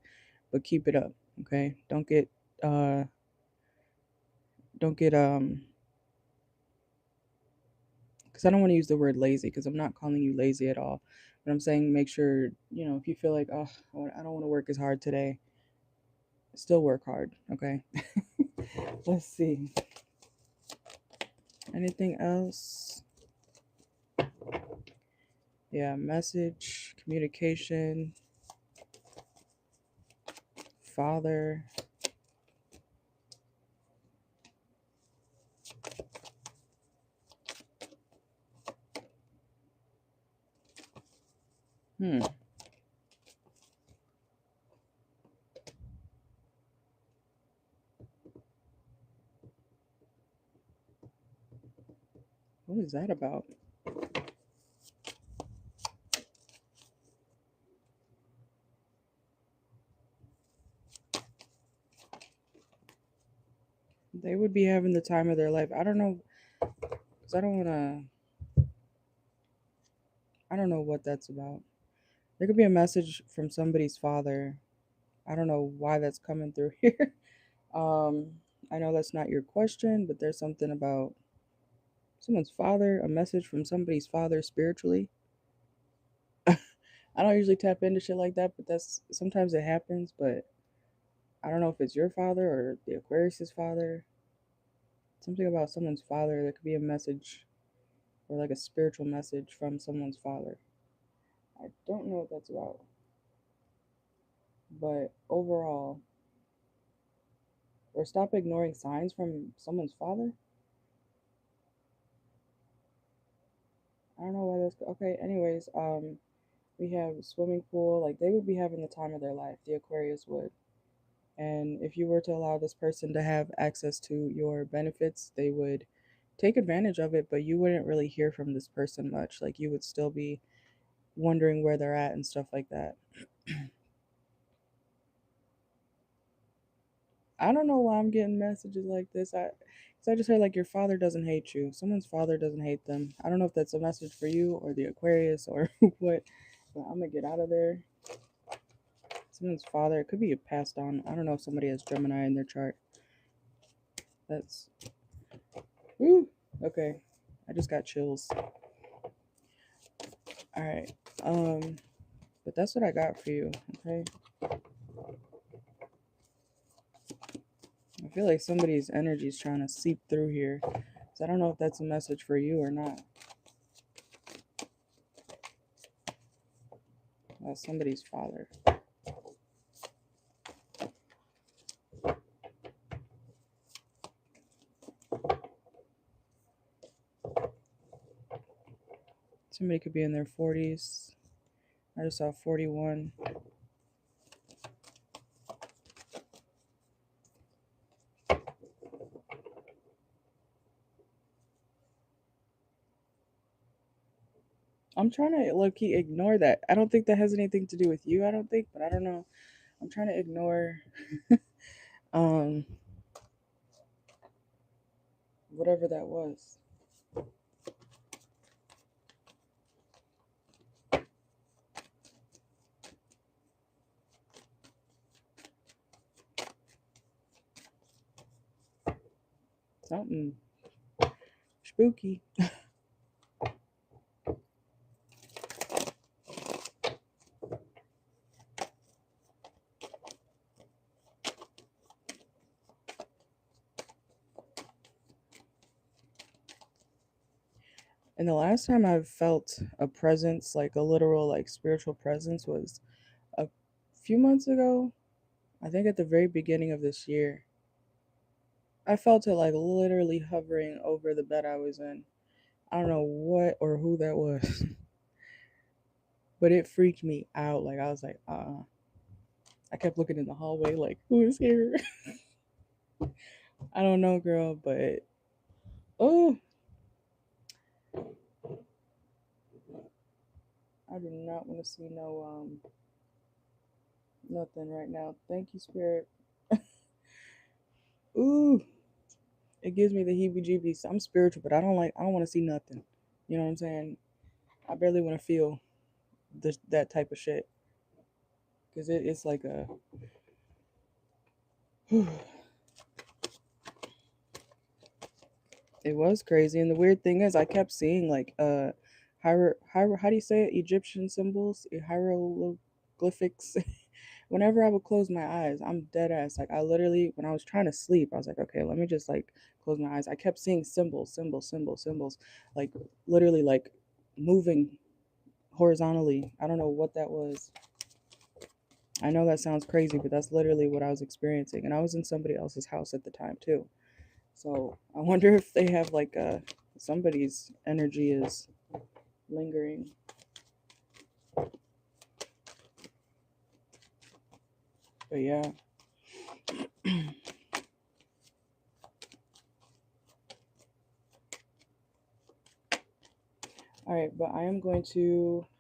but keep it up, okay? Uh, don't get because I don't want to use the word lazy because I'm not calling you lazy at all. But I'm saying make sure, you know, if you feel like, oh, I don't want to work as hard today, still work hard, okay? Let's see. Anything else? Yeah, message, communication, father. What is that about? They would be having the time of their life. I don't know, because I don't know what that's about. There could be a message from somebody's father. I don't know why that's coming through here. Um, I know that's not your question, but there's something about someone's father, a message from somebody's father spiritually. I don't usually tap into shit like that, but that's sometimes it happens, but I don't know if it's your father or the Aquarius's father. Something about someone's father. There could be a message or like a spiritual message from someone's father. I don't know what that's about. But overall, or stop ignoring signs from someone's father. I don't know why that's okay. Anyways, we have swimming pool. Like they would be having the time of their life. The Aquarius would. And if you were to allow this person to have access to your benefits, they would take advantage of it, but you wouldn't really hear from this person much. Like you would still be wondering where they're at and stuff like that. I don't know why I'm getting messages like this. Cause I just heard like your father doesn't hate you. Someone's father doesn't hate them. I don't know if that's a message for you or the Aquarius or what, but I'm gonna get out of there. Someone's father, it could be passed on. I don't know if somebody has Gemini in their chart. That's, woo, okay. I just got chills. All right. But that's what I got for you, okay? I feel like somebody's energy is trying to seep through here. So I don't know if that's a message for you or not. Somebody's father. Somebody could be in their 40s. I just saw 41. I'm trying to low-key ignore that. I don't think that has anything to do with you, I don't think, but I don't know. I'm trying to ignore um whatever that was. Something spooky. And the last time I've felt a presence, like a literal, like spiritual presence, was a few months ago. I think at the very beginning of this year. I felt it like literally hovering over the bed I was in. I don't know what or who that was, but it freaked me out. Like, I was like, I kept looking in the hallway, like, who is here? I don't know, girl, but oh, I do not want to see no nothing right now. Thank you, spirit. Ooh, it gives me the heebie-jeebies. I'm spiritual, but I don't want to see nothing. You know what I'm saying? I barely want to feel that type of shit because it's like a. It was crazy, and the weird thing is, I kept seeing like how do you say it? Egyptian symbols, hieroglyphics. Whenever I would close my eyes, I'm dead ass. Like I literally, when I was trying to sleep, I was like, okay, let me just like close my eyes. I kept seeing symbols, like literally like moving horizontally. I don't know what that was. I know that sounds crazy, but that's literally what I was experiencing, and I was in somebody else's house at the time too. So I wonder if they have like somebody's energy is lingering. But yeah. All right, but I'm gonna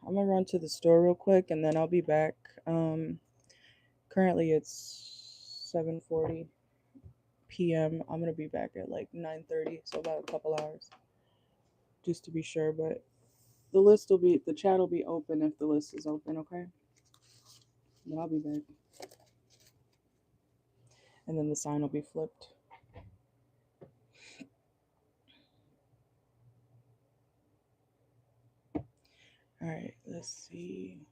run to the store real quick and then I'll be back. Currently it's 7:40 p.m. I'm gonna be back at like 9:30, so about a couple hours, just to be sure. But the chat will be open if the list is open, okay? Then I'll be back, and then the sign will be flipped. All right, let's see.